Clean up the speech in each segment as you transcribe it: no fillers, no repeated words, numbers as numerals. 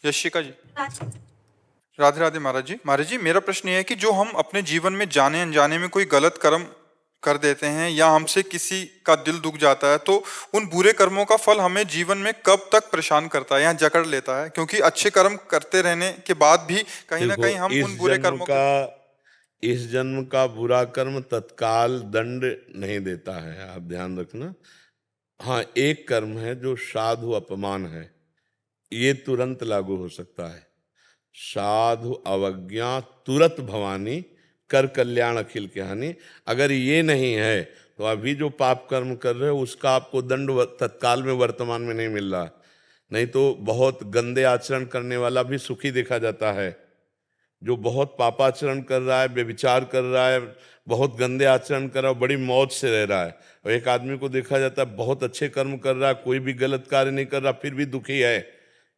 यशिका जी, राधे राधे महाराज जी। महाराज जी, मेरा प्रश्न ये है कि जो हम अपने जीवन में जाने अनजाने में कोई गलत कर्म कर देते हैं या हमसे किसी का दिल दुख जाता है, तो उन बुरे कर्मों का फल हमें जीवन में कब तक परेशान करता है या जकड़ लेता है? क्योंकि अच्छे कर्म करते रहने के बाद भी कहीं ना देखो, कहीं हम उन बुरे कर्मों के। इस जन्म का बुरा कर्म तत्काल दंड नहीं देता है, आप ध्यान रखना। हाँ, एक कर्म है जो साधु अपमान है, ये तुरंत लागू हो सकता है। साधु अवज्ञा तुरत भवानी, कर कल्याण अखिल के हानि। अगर ये नहीं है तो अभी जो पाप कर्म कर रहे हो उसका आपको दंड तत्काल में वर्तमान में नहीं मिल रहा। नहीं तो बहुत गंदे आचरण करने वाला भी सुखी देखा जाता है। जो बहुत पापाचरण कर रहा है, व्यभिचार कर रहा है, बहुत गंदे आचरण कर रहा है, बड़ी मौज से रह रहा है। और एक आदमी को देखा जाता है बहुत अच्छे कर्म कर रहा है, कोई भी गलत कार्य नहीं कर रहा, फिर भी दुखी है।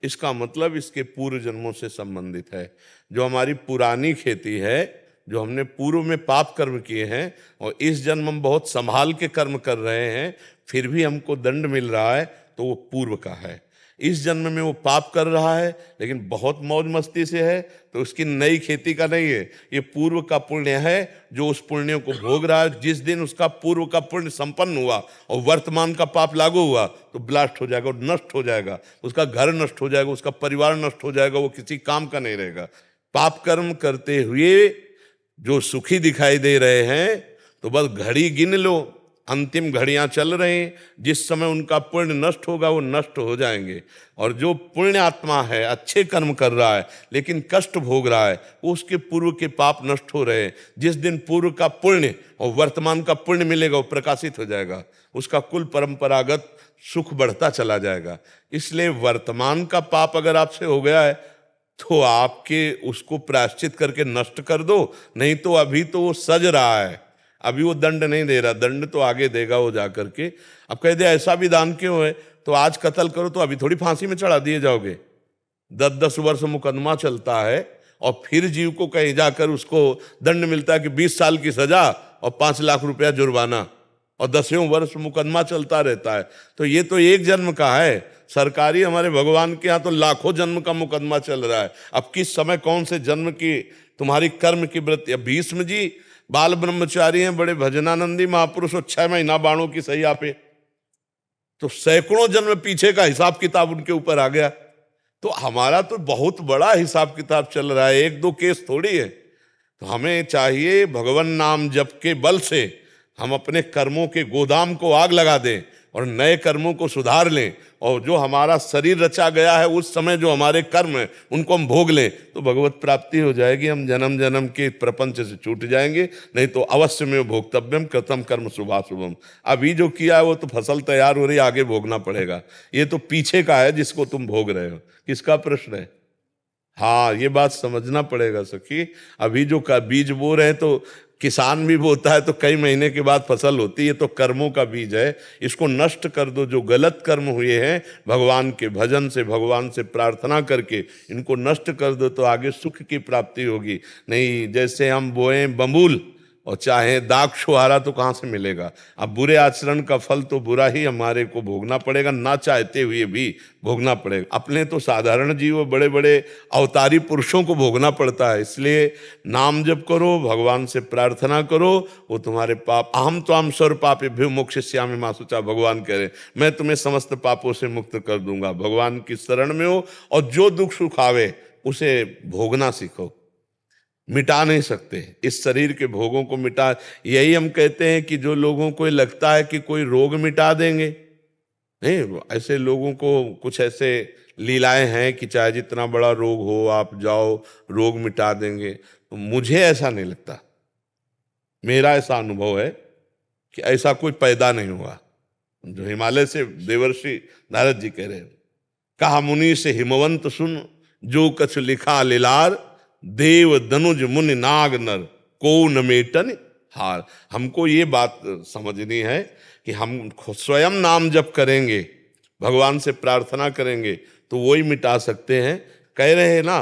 इसका मतलब इसके पूर्व जन्मों से संबंधित है। जो हमारी पुरानी खेती है, जो हमने पूर्व में पाप कर्म किए हैं और इस जन्म हम बहुत संभाल के कर्म कर रहे हैं, फिर भी हमको दंड मिल रहा है, तो वो पूर्व का है। इस जन्म में वो पाप कर रहा है लेकिन बहुत मौज मस्ती से है, तो उसकी नई खेती का नहीं है, ये पूर्व का पुण्य है जो उस पुण्य को भोग रहा है। जिस दिन उसका पूर्व का पुण्य संपन्न हुआ और वर्तमान का पाप लागू हुआ तो ब्लास्ट हो जाएगा, नष्ट हो जाएगा, उसका घर नष्ट हो जाएगा, उसका परिवार नष्ट हो जाएगा, वो किसी काम का नहीं रहेगा। पाप कर्म करते हुए जो सुखी दिखाई दे रहे हैं, तो बस घड़ी गिन लो, अंतिम घड़ियां चल रही हैं, जिस समय उनका पुण्य नष्ट होगा वो नष्ट हो जाएंगे। और जो पुण्य आत्मा है, अच्छे कर्म कर रहा है लेकिन कष्ट भोग रहा है, वो उसके पूर्व के पाप नष्ट हो रहे हैं। जिस दिन पूर्व का पुण्य और वर्तमान का पुण्य मिलेगा वो प्रकाशित हो जाएगा, उसका कुल परंपरागत सुख बढ़ता चला जाएगा। इसलिए वर्तमान का पाप अगर आपसे हो गया है तो आपके उसको प्रायश्चित करके नष्ट कर दो, नहीं तो अभी तो वो सज रहा है, अभी वो दंड नहीं दे रहा, दंड तो आगे देगा वो जा करके। अब कह दे ऐसा विधान क्यों है, तो आज कत्ल करो तो अभी थोड़ी फांसी में चढ़ा दिए जाओगे। 10-10 वर्ष मुकदमा चलता है और फिर जीव को कहीं जाकर उसको दंड मिलता है कि 20 साल की सजा और 5 लाख रुपया जुर्माना, और 10वें वर्ष मुकदमा चलता रहता है। तो ये तो एक जन्म का है, सरकारी हमारे भगवान के यहाँ तो लाखों जन्म का मुकदमा चल रहा है। अब किस समय कौन से जन्म की तुम्हारी कर्म की वृत्ति। अब भीष्म जी बाल ब्रह्मचारी हैं, बड़े भजनानंदी महापुरुष, और 6 महीना बाणों की सैया पे, तो सैकड़ों जन्म पीछे का हिसाब किताब उनके ऊपर आ गया। तो हमारा तो बहुत बड़ा हिसाब किताब चल रहा है, एक दो केस थोड़ी है। तो हमें चाहिए भगवान नाम जप के बल से हम अपने कर्मों के गोदाम को आग लगा दें और नए कर्मों को सुधार लें, और जो हमारा शरीर रचा गया है उस समय जो हमारे कर्म हैं उनको हम भोग लें, तो भगवत प्राप्ति हो जाएगी। हम जन्म जन्म के प्रपंच से छूट जाएंगे। नहीं तो अवश्य में भोक्तव्यम कृतम कर्म शुभाशुभम। अभी जो किया है वो तो फसल तैयार हो रही, आगे भोगना पड़ेगा। ये तो पीछे का है जिसको तुम भोग रहे हो। किसका प्रश्न है? हाँ, ये बात समझना पड़ेगा सखी। अभी जो का बीज बो रहे हैं तो किसान भी बोता है तो कई महीने के बाद फसल होती है, तो कर्मों का बीज है, इसको नष्ट कर दो। जो गलत कर्म हुए हैं भगवान के भजन से, भगवान से प्रार्थना करके इनको नष्ट कर दो, तो आगे सुख की प्राप्ति होगी। नहीं, जैसे हम बोए बबूल और चाहे दाग छुहारा तो कहाँ से मिलेगा। अब बुरे आचरण का फल तो बुरा ही हमारे को भोगना पड़ेगा, ना चाहते हुए भी भोगना पड़ेगा। अपने तो साधारण जीव, बड़े बड़े अवतारी पुरुषों को भोगना पड़ता है। इसलिए नाम जप करो, भगवान से प्रार्थना करो, वो तुम्हारे पाप, अहम त्वाम सर्व पापेभ्यो मोक्षयिष्यामि मा शुचा, भगवान कह रहे मैं तुम्हें समस्त पापों से मुक्त कर दूंगा। भगवान की शरण में हो और जो दुख सुख आवे उसे भोगना सीखो। मिटा नहीं सकते इस शरीर के भोगों को, मिटा। यही हम कहते हैं कि जो लोगों को लगता है कि कोई रोग मिटा देंगे, नहीं, ऐसे लोगों को कुछ ऐसे लीलाएं हैं कि चाहे जितना बड़ा रोग हो आप जाओ रोग मिटा देंगे, तो मुझे ऐसा नहीं लगता। मेरा ऐसा अनुभव है कि ऐसा कोई पैदा नहीं हुआ। जो हिमालय से देवर्षि नारद जी कह रहे हैं, कहा मुनि से हिमवंत सुन, जो कछ लिखा लिलार, देव दनुज मुनि नाग नर, को न मेटन हार। हमको ये बात समझनी है कि हम स्वयं नाम जप करेंगे, भगवान से प्रार्थना करेंगे तो वही मिटा सकते हैं। कह रहे हैं ना,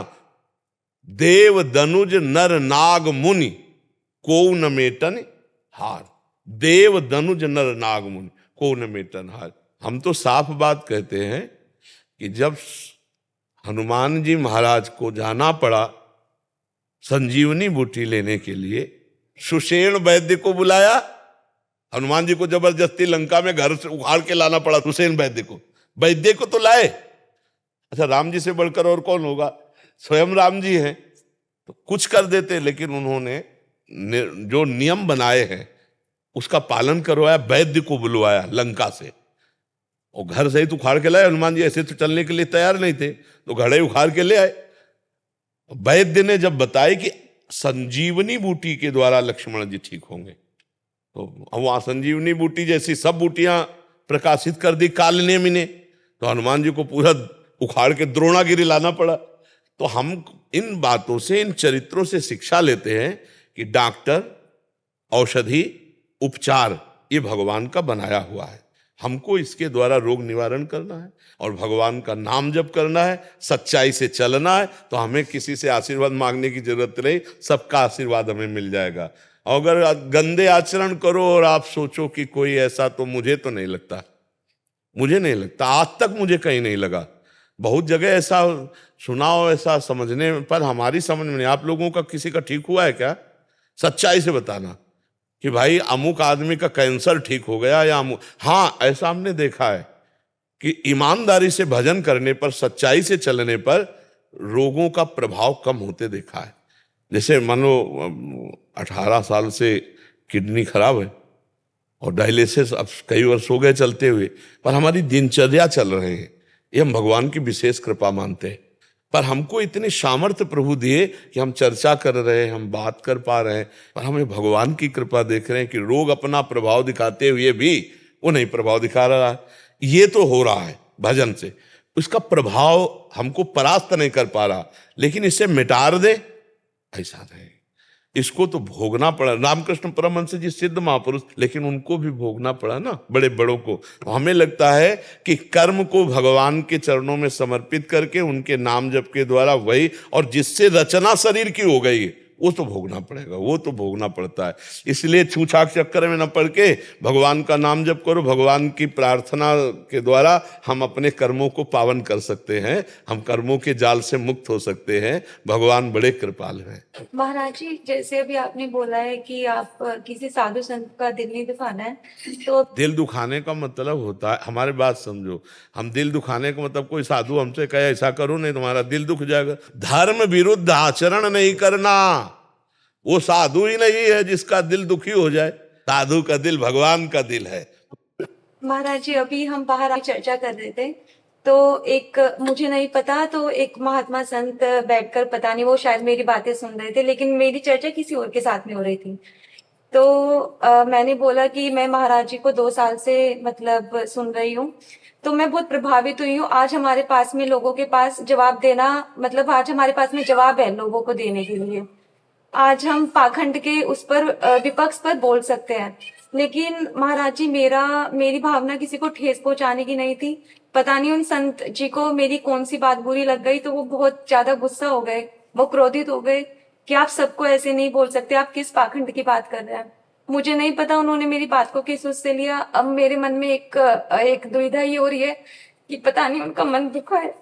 देव दनुज नर नाग मुनि, को न मेटन हार। देव दनुज नर नाग मुनि, को न मेटन हार। हम तो साफ बात कहते हैं कि जब हनुमान जी महाराज को जाना पड़ा संजीवनी बूटी लेने के लिए। सुषेण वैद्य को बुलाया, हनुमान जी को जबरदस्ती लंका में घर से उखाड़ के लाना पड़ा सुषेण वैद्य को। वैद्य को तो लाए, अच्छा राम जी से बढ़कर और कौन होगा, स्वयं राम जी हैं, तो कुछ कर देते, लेकिन उन्होंने जो नियम बनाए हैं उसका पालन करवाया। वैद्य को बुलवाया लंका से, और घर से ही तो उखाड़ के लाए। हनुमान जी ऐसे तो चलने के लिए तैयार नहीं थे, तो घड़े उखाड़ के ले आए। वैद्य ने जब बताया कि संजीवनी बूटी के द्वारा लक्ष्मण जी ठीक होंगे, तो वहां संजीवनी बूटी जैसी सब बूटियां प्रकाशित कर दी काल नेमि ने, तो हनुमान जी को पूरा उखाड़ के द्रोणागिरी लाना पड़ा। तो हम इन बातों से, इन चरित्रों से शिक्षा लेते हैं कि डॉक्टर, औषधि, उपचार ये भगवान का बनाया हुआ है। हमको इसके द्वारा रोग निवारण करना है और भगवान का नाम जप करना है, सच्चाई से चलना है, तो हमें किसी से आशीर्वाद मांगने की जरूरत नहीं, सबका आशीर्वाद हमें मिल जाएगा। अगर गंदे आचरण करो और आप सोचो कि कोई ऐसा, तो मुझे तो नहीं लगता, मुझे नहीं लगता, आज तक मुझे कहीं नहीं लगा। बहुत जगह ऐसा सुना हो, ऐसा समझने पर हमारी समझ में नहीं। आप लोगों का किसी का ठीक हुआ है क्या? सच्चाई से बताना कि भाई अमुक आदमी का कैंसर ठीक हो गया या अमुक। हाँ, ऐसा हमने देखा है कि ईमानदारी से भजन करने पर, सच्चाई से चलने पर रोगों का प्रभाव कम होते देखा है। जैसे मान लो 18 साल से किडनी खराब है और डायलिसिस अब कई वर्ष हो गए चलते हुए, पर हमारी दिनचर्या चल रहे हैं, ये हम भगवान की विशेष कृपा मानते हैं। पर हमको इतने सामर्थ्य प्रभु दिए कि हम चर्चा कर रहे हैं, हम बात कर पा रहे हैं, पर हमें भगवान की कृपा देख रहे हैं कि रोग अपना प्रभाव दिखाते हुए भी वो नहीं प्रभाव दिखा रहा है। ये तो हो रहा है भजन से, उसका प्रभाव हमको परास्त नहीं कर पा रहा, लेकिन इसे मिटार दे ऐसा नहीं, इसको तो भोगना पड़ा। रामकृष्ण परमहंस जी सिद्ध महापुरुष, लेकिन उनको भी भोगना पड़ा ना, बड़े बड़ों को। तो हमें लगता है कि कर्म को भगवान के चरणों में समर्पित करके उनके नाम जप के द्वारा वही, और जिससे रचना शरीर की हो गई वो तो भोगना पड़ेगा, वो तो भोगना पड़ता है। इसलिए छूछाक चक्कर में न पड़ के भगवान का नाम जप करो। भगवान की प्रार्थना के द्वारा हम अपने कर्मों को पावन कर सकते हैं, हम कर्मों के जाल से मुक्त हो सकते हैं। भगवान बड़े कृपालु हैं। महाराज जी, जैसे अभी आपने बोला है कि आप किसी साधु संत का दिल नहीं दुखाना है, तो दिल दुखाने का मतलब होता है, हमारी बात समझो, हम दिल दुखाने का मतलब कोई साधु हमसे कहे ऐसा करो नहीं तुम्हारा दिल दुख जाएगा, धर्म विरुद्ध आचरण नहीं करना, वो साधु ही नहीं है जिसका दिल दुखी हो जाए। साधु का दिल भगवान का दिल है। महाराज जी, अभी हम बाहर चर्चा कर रहे थे, तो एक मुझे नहीं पता, तो एक महात्मा संत बैठकर, पता नहीं वो शायद मेरी बातें सुन रहे थे, लेकिन मेरी चर्चा किसी और के साथ में हो रही थी। तो मैंने बोला कि मैं महाराज जी को 2 साल से मतलब सुन रही हूँ, तो मैं बहुत प्रभावित हुई हूँ। आज हमारे पास में लोगों के पास जवाब देना, मतलब आज हमारे पास में जवाब है लोगों को देने के लिए। आज हम पाखंड के उस पर विपक्ष पर बोल सकते हैं, लेकिन महाराज जी मेरी भावना किसी को ठेस पहुंचाने की नहीं थी। पता नहीं उन संत जी को मेरी कौन सी बात बुरी लग गई, तो वो बहुत ज्यादा गुस्सा हो गए, वो क्रोधित हो गए कि आप सबको ऐसे नहीं बोल सकते, आप किस पाखंड की बात कर रहे हैं। मुझे नहीं पता उन्होंने मेरी बात को किस उससे लिया। अब मेरे मन में एक दुविधा ये हो रही है कि पता नहीं उनका मन दुखा है।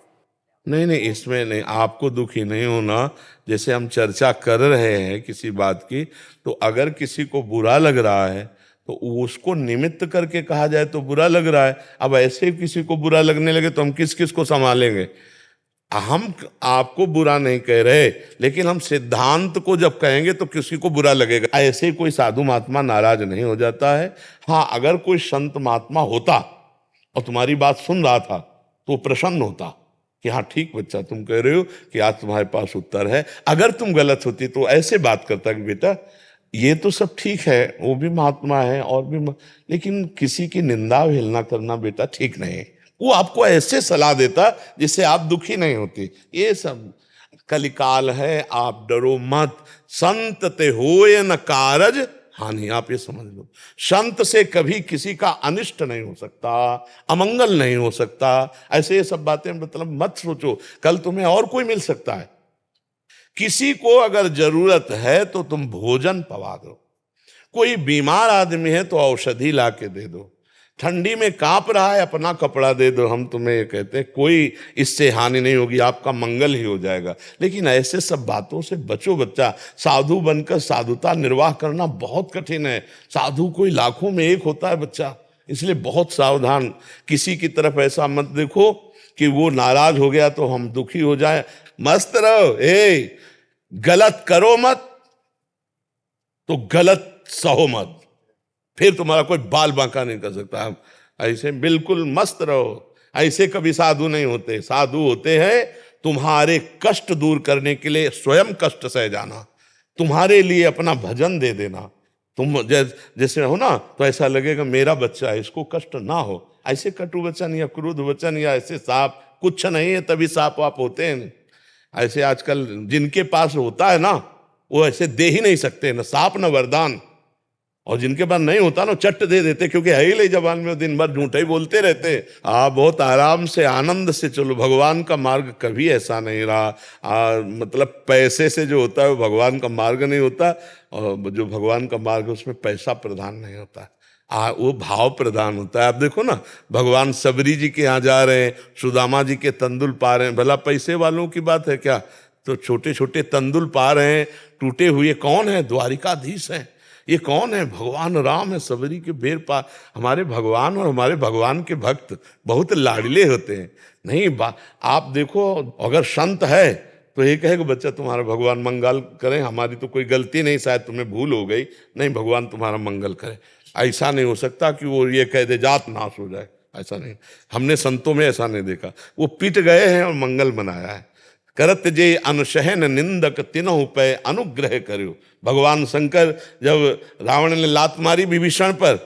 नहीं नहीं, इसमें नहीं, आपको दुखी नहीं होना। जैसे हम चर्चा कर रहे हैं किसी बात की, तो अगर किसी को बुरा लग रहा है तो उसको निमित्त करके कहा जाए तो बुरा लग रहा है। अब ऐसे किसी को बुरा लगने लगे तो हम किस किस को संभालेंगे। हम आपको बुरा नहीं कह रहे, लेकिन हम सिद्धांत को जब कहेंगे तो किसी को बुरा लगेगा। ऐसे कोई साधु महात्मा नाराज नहीं हो जाता है। हाँ, अगर कोई संत महात्मा होता और तुम्हारी बात सुन रहा था तो प्रसन्न होता कि हाँ ठीक बच्चा, तुम कह रहे हो कि आज तुम्हारे पास उत्तर है। अगर तुम गलत होती तो ऐसे बात करता कि बेटा ये तो सब ठीक है, वो भी महात्मा है और भी लेकिन किसी की निंदा हेलना करना बेटा ठीक नहीं है। वो आपको ऐसे सलाह देता जिससे आप दुखी नहीं होती। ये सब कलिकाल है, आप डरो मत। संत ते होए न कारज हानि, आप ये समझ लो, संत से कभी किसी का अनिष्ट नहीं हो सकता, अमंगल नहीं हो सकता। ऐसे ये सब बातें मतलब मत सोचो, कल तुम्हें और कोई मिल सकता है। किसी को अगर जरूरत है तो तुम भोजन पवा दो, कोई बीमार आदमी है तो औषधि ला के दे दो, ठंडी में कांप रहा है, अपना कपड़ा दे दो, हम तुम्हें ये कहते हैं कोई इससे हानि नहीं होगी, आपका मंगल ही हो जाएगा। लेकिन ऐसे सब बातों से बचो बच्चा। साधु बनकर साधुता निर्वाह करना बहुत कठिन है। साधु कोई लाखों में एक होता है बच्चा, इसलिए बहुत सावधान। किसी की तरफ ऐसा मत देखो कि वो नाराज हो गया तो हम दुखी हो जाए। मस्त रहो, गलत करो मत तो गलत सहो मत, फिर तुम्हारा कोई बाल बांका नहीं कर सकता। ऐसे बिल्कुल मस्त रहो। ऐसे कभी साधु नहीं होते। साधु होते हैं तुम्हारे कष्ट दूर करने के लिए स्वयं कष्ट सह जाना, तुम्हारे लिए अपना भजन दे देना। तुम जैसे हो ना, तो ऐसा लगेगा मेरा बच्चा है, इसको कष्ट ना हो। ऐसे कटु वचन या क्रोध वचन या ऐसे साप कुछ नहीं है, तभी साप वाप होते हैं। ऐसे आजकल जिनके पास होता है ना, वो ऐसे दे ही नहीं सकते, न साप न वरदान। और जिनके पास नहीं होता ना, चट दे देते, क्योंकि है ही ले जबान में, दिन भर झूठे ही बोलते रहते। बहुत आराम से आनंद से चलो। भगवान का मार्ग कभी ऐसा नहीं रहा। मतलब पैसे से जो होता है वो भगवान का मार्ग नहीं होता, और जो भगवान का मार्ग है उसमें पैसा प्रधान नहीं होता, वो भाव प्रधान होता है। आप देखो ना, भगवान सबरी जी के यहाँ जा रहे हैं, सुदामा जी के तंदुल पा रहे हैं। भला पैसे वालों की बात है क्या? तो छोटे छोटे तंदुल पा रहे हैं, टूटे हुए। कौन है? द्वारिकाधीश है। ये कौन है? भगवान राम है, सबरी के बेर पा। हमारे भगवान और हमारे भगवान के भक्त बहुत लाडले होते हैं। नहीं आप देखो, अगर संत है तो ये कहेगा बच्चा तुम्हारा भगवान मंगल करें, हमारी तो कोई गलती नहीं, शायद तुम्हें भूल हो गई, नहीं भगवान तुम्हारा मंगल करे। ऐसा नहीं हो सकता कि वो ये कह दे जात नाश हो जाए, ऐसा नहीं। हमने संतों में ऐसा नहीं देखा। वो पिट गए हैं और मंगल बनाया है। करत जे अनुशहन निंदक तिनहु पे अनुग्रह करो। भगवान शंकर जब रावण ने लात मारी विभीषण पर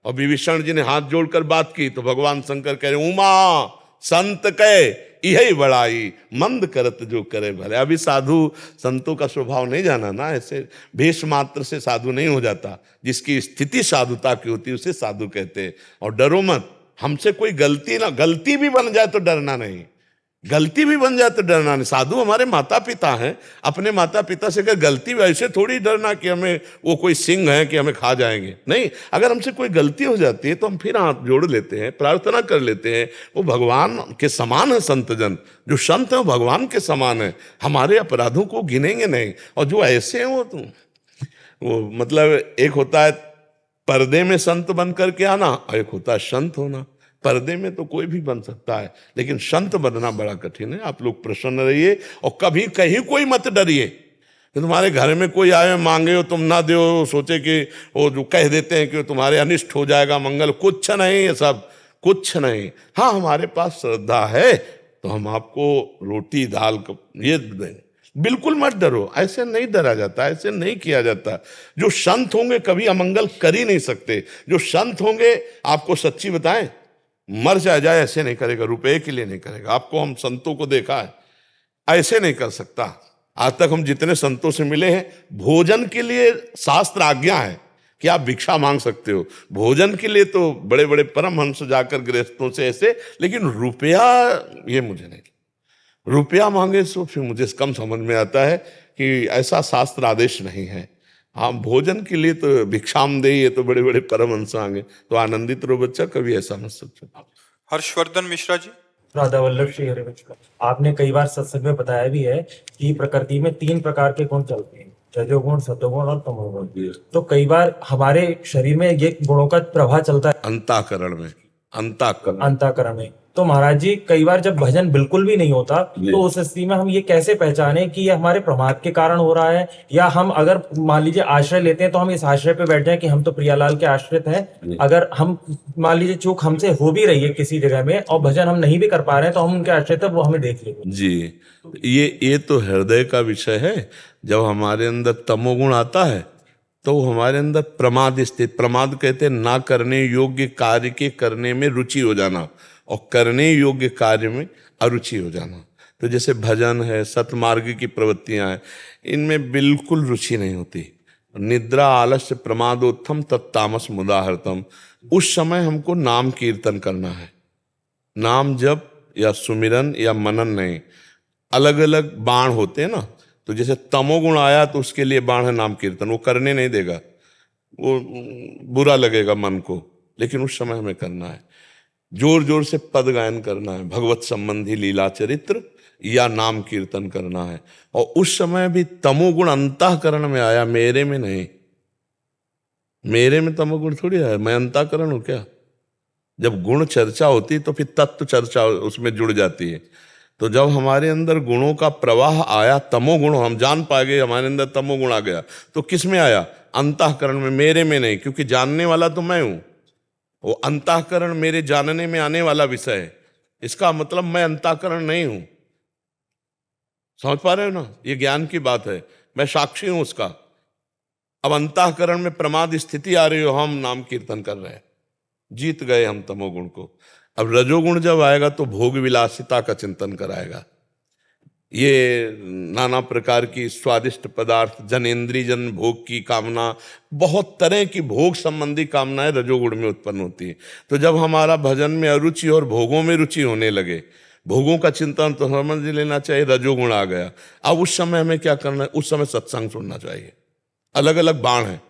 और विभीषण जी ने हाथ जोड़कर बात की, तो भगवान शंकर कह रहे उमा संत कह यही बड़ाई, मंद करत जो करे भले। अभी साधु संतों का स्वभाव नहीं जाना ना, ऐसे भेष मात्र से साधु नहीं हो जाता। जिसकी स्थिति साधुता की होती है उसे साधु कहते हैं। और डरो मत, हमसे कोई गलती भी बन जाए तो डरना नहीं, गलती भी बन जाए तो डरना नहीं। साधु हमारे माता पिता हैं, अपने माता पिता से अगर गलती, वैसे थोड़ी डरना कि हमें वो कोई सिंह है कि हमें खा जाएंगे, नहीं। अगर हमसे कोई गलती हो जाती है तो हम फिर हाथ जोड़ लेते हैं, प्रार्थना कर लेते हैं। वो भगवान के समान है संतजन, जो संत है वो भगवान के समान है, हमारे अपराधों को गिनेंगे नहीं। और जो ऐसे हैं वो मतलब एक होता है पर्दे में संत बन करके आना, और एक होता है संत होना। पर्दे में तो कोई भी बन सकता है, लेकिन संत बनना बड़ा कठिन है। आप लोग प्रसन्न रहिए और कभी कहीं कोई मत डरिए कि तुम्हारे घर में कोई आए मांगे हो तुम ना दो, सोचे कि वो जो कह देते हैं कि तुम्हारे अनिष्ट हो जाएगा मंगल। कुछ नहीं, ये सब कुछ नहीं। हाँ, हमारे पास श्रद्धा है तो हम आपको रोटी दाल ये देंगे। बिल्कुल मत डरो, ऐसे नहीं डरा जाता, ऐसे नहीं किया जाता। जो संत होंगे कभी अमंगल कर ही नहीं सकते। जो संत होंगे, आपको सच्ची बताएं, मर जाए ऐसे नहीं करेगा, रुपए के लिए नहीं करेगा। आपको हम संतों को देखा है, ऐसे नहीं कर सकता। आज तक हम जितने संतों से मिले हैं, भोजन के लिए शास्त्र आज्ञा है कि आप भिक्षा मांग सकते हो। भोजन के लिए तो बड़े बड़े परमहंस जाकर गृहस्थों से ऐसे, लेकिन रुपया ये मुझे नहीं। रुपया मांगे तो फिर मुझे कम समझ में आता है कि ऐसा शास्त्र आदेश नहीं है। हाँ, भोजन के लिए तो भिक्षाम दे, ये तो बड़े बड़े परमहंस आएंगे। तो आनंदित रहो बच्चा, कभी ऐसा मत सोचो। हर्षवर्धन मिश्रा जी। राधा वल्लभ श्री हरिवंश। आपने कई बार सत्संग में बताया भी है कि प्रकृति में 3 प्रकार के गुण चलते हैं, रजोगुण, सतोगुण और तमोगुण। तो कई बार हमारे शरीर में ये गुणों का प्रभाव चलता है अंतःकरण में, अंतःकरण में। तो महाराज जी, कई बार जब भजन बिल्कुल भी नहीं होता, तो उस स्थिति में हम ये कैसे पहचाने कि ये हमारे प्रमाद के कारण हो रहा है, या हम अगर मान लीजिए आश्रय लेते हैं तो हम इस आश्रय पे बैठ जाए कि हम तो प्रियालाल के आश्रित हैं। अगर हम मान लीजिए चूक हमसे हो भी रही है किसी जगह में और भजन हम नहीं भी कर पा रहे हैं, तो हम उनके आश्रित है, वो हमें देख लेंगे जी। ये तो हृदय का विषय है। जब हमारे अंदर तमोगुण आता है तो हमारे अंदर प्रमाद स्थित, प्रमाद कहते हैं ना करने योग्य कार्य के करने में रुचि हो जाना और करने योग्य कार्य में अरुचि हो जाना। तो जैसे भजन है, सतमार्ग की प्रवृत्तियां हैं, इनमें बिल्कुल रुचि नहीं होती। निद्रा आलस्य प्रमादोत्थम तत्तामस मुदाहरतम। उस समय हमको नाम कीर्तन करना है, नाम जप या सुमिरन या मनन नहीं। अलग अलग बाण होते हैं ना, तो जैसे तमोगुण आया तो उसके लिए बाण है नाम कीर्तन, वो करने नहीं देगा, वो बुरा लगेगा मन को। लेकिन उस समय हमें करना है, जोर जोर से पद गायन करना है, भगवत संबंधी लीला चरित्र या नाम कीर्तन करना है। और उस समय भी तमोगुण अंतःकरण में आया, मेरे में नहीं। मेरे में तमोगुण थोड़ी आया, मैं अंतःकरण हूं क्या? जब गुण चर्चा होती तो फिर तत्व चर्चा उसमें जुड़ जाती है। तो जब हमारे अंदर गुणों का प्रवाह आया, तमोगुण, हम जान पा गए हमारे अंदर तमोगुण आ गया, तो किस में आया? अंतःकरण में, मेरे में नहीं, क्योंकि जानने वाला तो मैं हूं। वो अंतःकरण मेरे जानने में आने वाला विषय है, इसका मतलब मैं अंतःकरण नहीं हूं। समझ पा रहे हो ना? ये ज्ञान की बात है, मैं साक्षी हूं उसका। अब अंतःकरण में प्रमाद स्थिति आ रही हो, हम नाम कीर्तन कर रहे हैं, जीत गए हम तमोगुण को। अब रजोगुण जब आएगा तो भोग विलासिता का चिंतन कराएगा। ये नाना प्रकार की स्वादिष्ट पदार्थ, जनेंद्रिय जन भोग की कामना, बहुत तरह की भोग संबंधी कामनाएं रजोगुण में उत्पन्न होती है। तो जब हमारा भजन में अरुचि और भोगों में रुचि होने लगे, भोगों का चिंतन तो समझ लेना चाहिए रजोगुण आ गया। अब उस समय हमें क्या करना है? उस समय सत्संग सुनना चाहिए। अलग अलग बाण है,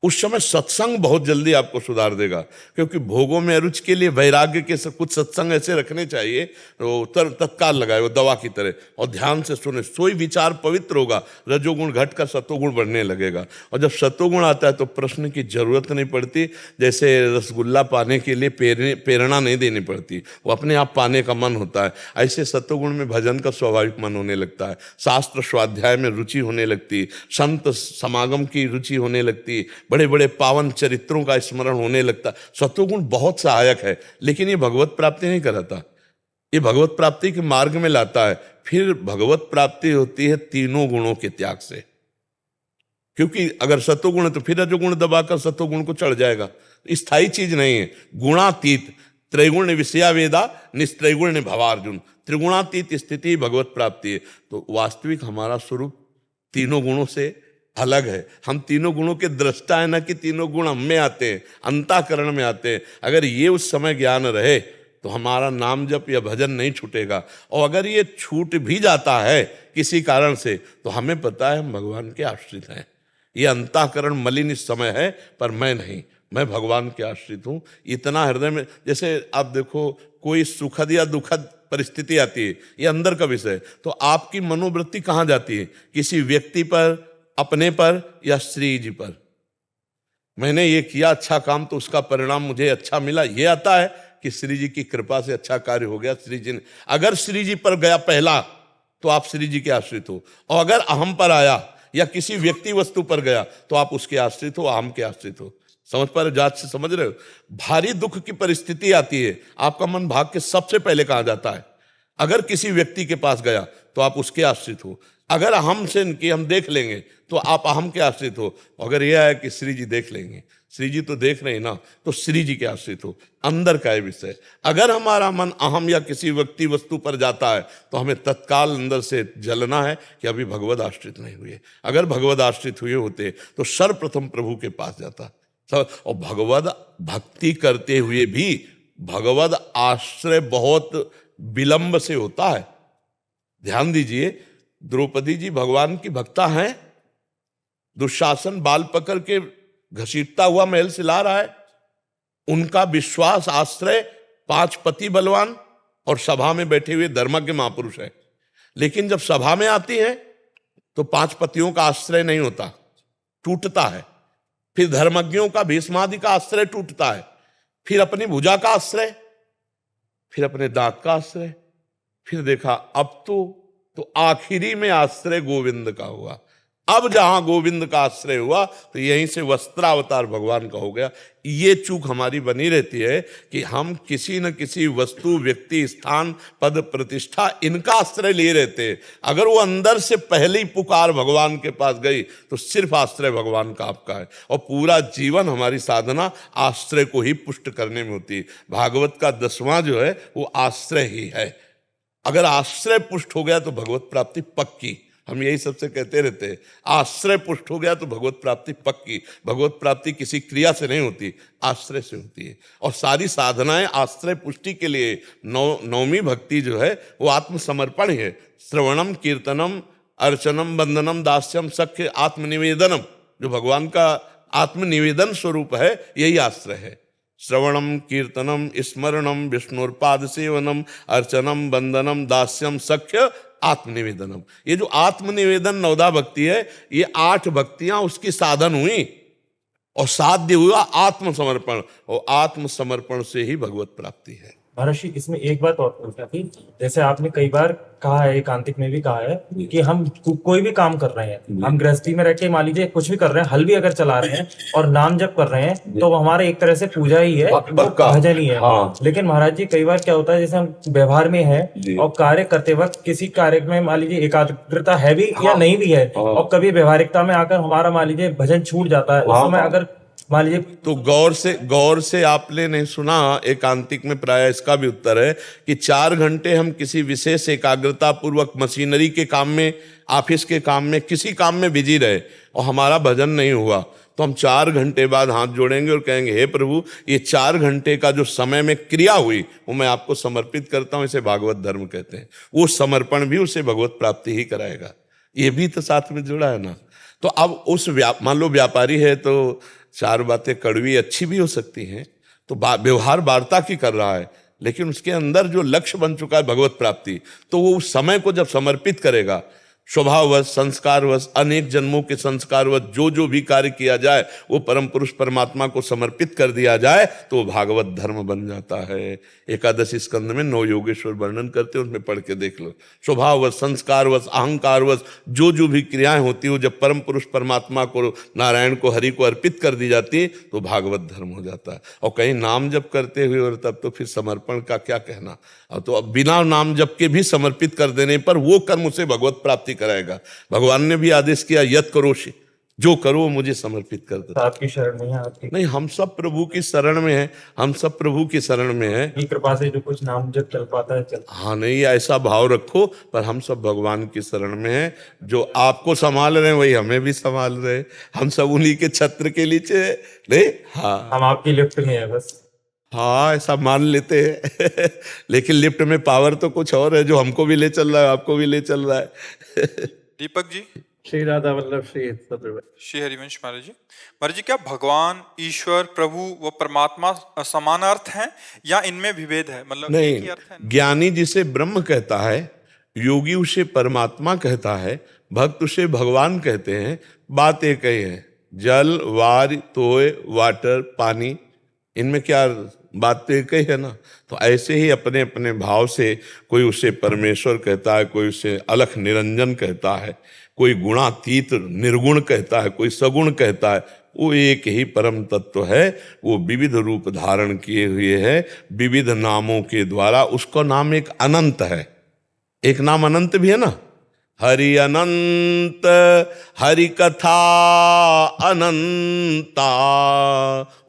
उस समय सत्संग बहुत जल्दी आपको सुधार देगा, क्योंकि भोगों में अरुचि के लिए वैराग्य के कुछ सत्संग ऐसे रखने चाहिए तो तत्काल लगाए, वो दवा की तरह, और ध्यान से सुने, सोई विचार पवित्र होगा, रजोगुण घटकर सतोगुण बढ़ने लगेगा। और जब सतोगुण आता है तो प्रश्न की जरूरत नहीं पड़ती, जैसे रसगुल्ला पाने के लिए प्रेरणा नहीं देनी पड़ती, वो अपने आप पाने का मन होता है। ऐसे सतोगुण में भजन का स्वाभाविक मन होने लगता है, शास्त्र स्वाध्याय में रुचि होने लगती, संत समागम की रुचि होने लगती, बड़े बड़े पावन चरित्रों का स्मरण होने लगता। सत्वगुण बहुत सहायक है, लेकिन ये भगवत प्राप्ति नहीं कराता, ये भगवत प्राप्ति के मार्ग में लाता है। फिर भगवत प्राप्ति होती है तीनों गुणों के त्याग से, क्योंकि अगर सत्वगुण है तो फिर रजोगुण दबाकर सत्वगुण को चढ़ जाएगा। स्थायी चीज नहीं है, गुणातीत, त्रैगुण विषया वेदा निस्त्रैगुण भवार्जुन, त्रिगुणातीत स्थिति भगवत प्राप्ति है। तो वास्तविक हमारा स्वरूप तीनों गुणों से अलग है। हम तीनों गुणों के दृष्टा है, ना कि तीनों गुण हम में आते हैं, अंतःकरण में आते हैं। अगर ये उस समय ज्ञान रहे तो हमारा नाम जप या भजन नहीं छूटेगा। और अगर ये छूट भी जाता है किसी कारण से, तो हमें पता है हम भगवान के आश्रित हैं। ये अंतःकरण मलिन इस समय है, पर मैं नहीं, मैं भगवान के आश्रित हूँ। इतना हृदय में, जैसे आप देखो कोई सुखद या दुखद परिस्थिति आती है, ये अंदर का विषय है, तो आपकी मनोवृत्ति कहाँ जाती है? किसी व्यक्ति पर, अपने पर, या श्री जी पर। मैंने ये किया अच्छा काम तो उसका परिणाम मुझे अच्छा मिला, ये आता है कि श्री जी की कृपा से अच्छा कार्य हो गया, श्री जी ने। अगर श्री जी पर गया पहला तो आप श्री जी के आश्रित हो, और अगर अहम पर आया या किसी व्यक्ति वस्तु पर गया तो आप उसके आश्रित हो, अहम के आश्रित हो। समझ पा रहे हो? जात से समझ रहे हो? भारी दुख की परिस्थिति आती है, आपका मन भाग के सबसे पहले कहाँ जाता है? अगर किसी व्यक्ति के पास गया तो आप उसके आश्रित हो। अगर अहम से कि हम देख लेंगे तो आप अहम के आश्रित हो। अगर यह है कि श्री जी देख लेंगे, श्री जी तो देख रहे हैं ना, तो श्री जी के आश्रित हो। अंदर का है विषय। अगर हमारा मन अहम या किसी व्यक्ति वस्तु पर जाता है तो हमें तत्काल अंदर से जलना है कि अभी भगवद आश्रित नहीं हुए। अगर भगवद आश्रित हुए होते तो सर्वप्रथम प्रभु के पास जाता। और भगवद भक्ति करते हुए भी भगवद आश्रय बहुत विलंब से होता है। ध्यान दीजिए, द्रौपदी जी भगवान की भक्ता हैं, दुशासन बाल पकड़ के घसीटता हुआ महल से ला रहा है, उनका विश्वास आश्रय 5 पति बलवान और सभा में बैठे हुए धर्मज्ञ महापुरुष है। लेकिन जब सभा में आती है तो 5 पतियों का आश्रय नहीं होता, टूटता है। फिर धर्मज्ञों का, भीष्मादि का आश्रय टूटता है, फिर अपनी भुजा का आश्रय, फिर अपने दांत का आश्रय, फिर देखा अब तो आखिरी में आश्रय गोविंद का हुआ। अब जहां गोविंद का आश्रय हुआ तो यहीं से वस्त्रावतार भगवान का हो गया। ये चूक हमारी बनी रहती है कि हम किसी न किसी वस्तु, व्यक्ति, स्थान, पद, प्रतिष्ठा, इनका आश्रय लिए रहते हैं। अगर वो अंदर से पहली पुकार भगवान के पास गई तो सिर्फ आश्रय भगवान का आपका है। और पूरा जीवन हमारी साधना आश्रय को ही पुष्ट करने में होती है। भागवत का 10वां जो है वो आश्रय ही है। अगर आश्रय पुष्ट हो गया तो भगवत प्राप्ति पक्की। हम यही सबसे कहते रहते हैं, आश्रय पुष्ट हो गया तो भगवत प्राप्ति पक्की। भगवत प्राप्ति किसी क्रिया से नहीं होती, आश्रय से होती है। और सारी साधनाएं आश्रय पुष्टि के लिए। नवमी भक्ति जो है वो आत्मसमर्पण है। श्रवणम, कीर्तनम, अर्चनम, वंदनम, दास्यम, सख्य, आत्मनिवेदनम, जो भगवान का आत्मनिवेदन स्वरूप है, यही आश्रय है। श्रवणम कीर्तनम स्मरणम विष्णुर्पाद सेवनम अर्चनम वंदनम दास्यम सख्य आत्मनिवेदनम। ये जो आत्मनिवेदन नवदा भक्ति है, ये 8 भक्तियां उसकी साधन हुई और साध्य हुआ आत्मसमर्पण, और आत्मसमर्पण से ही भगवत प्राप्ति है। महर्षि इसमें एक बात और पूछना थी, जैसे आपने कई बार कहा है, एकांतिक में भी कहा है कि हम कोई भी काम कर रहे हैं, हम गृहस्थी में रह के मान लीजिए कुछ भी कर रहे हैं, हल भी अगर चला रहे हैं और नाम जप कर रहे हैं, तो वो हमारे एक तरह से पूजा ही है, वो भजन ही है। हाँ। लेकिन महाराज जी कई बार क्या होता है, जैसे हम व्यवहार में है और कार्य करते वक्त किसी कार्य में मान लीजिए एकाग्रता है भी या नहीं भी है, और कभी व्यवहारिकता में आकर हमारा मान लीजिए भजन छूट जाता है, उस समय अगर मान लीजिए तो गौर से आपने नहीं सुना, एकांतिक में प्राय इसका भी उत्तर है कि 4 घंटे हम किसी विशेष एकाग्रता पूर्वक मशीनरी के काम में, ऑफिस के काम में, किसी काम में बिजी रहे और हमारा भजन नहीं हुआ, तो हम 4 घंटे बाद हाथ जोड़ेंगे और कहेंगे हे प्रभु, ये 4 घंटे का जो समय में क्रिया हुई वो मैं आपको समर्पित करता हूं। इसे भागवत धर्म कहते हैं। वो समर्पण भी उसे भगवत प्राप्ति ही कराएगा। ये भी तो साथ में जुड़ा है ना। तो अब उस मान लो व्यापारी है तो 4 बातें कड़वी अच्छी भी हो सकती हैं, तो व्यवहार वार्ता की कर रहा है, लेकिन उसके अंदर जो लक्ष्य बन चुका है भगवत प्राप्ति, तो वो उस समय को जब समर्पित करेगा, स्वभाववश, संस्कारवश, अनेक जन्मों के संस्कारवश जो भी कार्य किया जाए वो परम पुरुष परमात्मा को समर्पित कर दिया जाए, तो वो भागवत धर्म बन जाता है। एकादशी स्कंद में 9 योगेश्वर वर्णन करते हैं, उसमें पढ़ के देख लो। स्वभाववश, संस्कारवश, अहंकारवश जो भी क्रियाएं होती हो, जब परम पुरुष परमात्मा को, नारायण को, हरि को अर्पित कर दी जाती है, तो भागवत धर्म हो जाता है। और कहीं नाम जप करते हुए और तब तो फिर समर्पण का क्या कहना। अब तो अब बिना नाम जप के भी समर्पित कर देने पर वो कर्म उसे भगवत प्राप्ति कराएगा। भगवान ने भी आदेश किया, यत करोषि, जो करो मुझे समर्पित कर दो। आपकी शरण में है, आपकी नहीं, हम सब प्रभु की शरण में हैं, हम सब प्रभु की शरण में हैं। की कृपा से जो कुछ नाम जब चल पाता है चल। हाँ, नहीं ऐसा भाव रखो, पर हम सब भगवान की शरण में हैं। जो आपको संभाल रहे हैं वही हमें भी संभाल रहे हैं। हम सब उन्हीं के छत्र के नीचे नहीं। हाँ, हम आपकी लिफ्ट में है बस। हाँ, ऐसा मान लेते हैं लेकिन लिफ्ट में पावर तो कुछ और है, जो हमको भी ले चल रहा है, आपको भी ले चल रहा है दीपक जी। श्री राधा वल्लभ श्री श्री हरिवंश महाराज जी। महाराज जी, क्या भगवान, ईश्वर, प्रभु व परमात्मा समान अर्थ हैं या इनमें विभेद है? मतलब एक ही नहीं, अर्थ है? ज्ञानी जिसे ब्रह्म कहता है, योगी उसे परमात्मा कहता है, भक्त उसे भगवान कहते हैं। बात एक ही है। जल, वार, तोय, वाटर, पानी, इनमें क्या बात तो एक ही है ना। तो ऐसे ही अपने अपने भाव से कोई उसे परमेश्वर कहता है, कोई उसे अलख निरंजन कहता है, कोई गुणातीत निर्गुण कहता है, कोई सगुण कहता है। वो एक ही परम तत्व है। वो विविध रूप धारण किए हुए है, विविध नामों के द्वारा। उसका नाम एक अनंत है। एक नाम अनंत भी है ना, हरि अनंत, हरि कथा अनंता।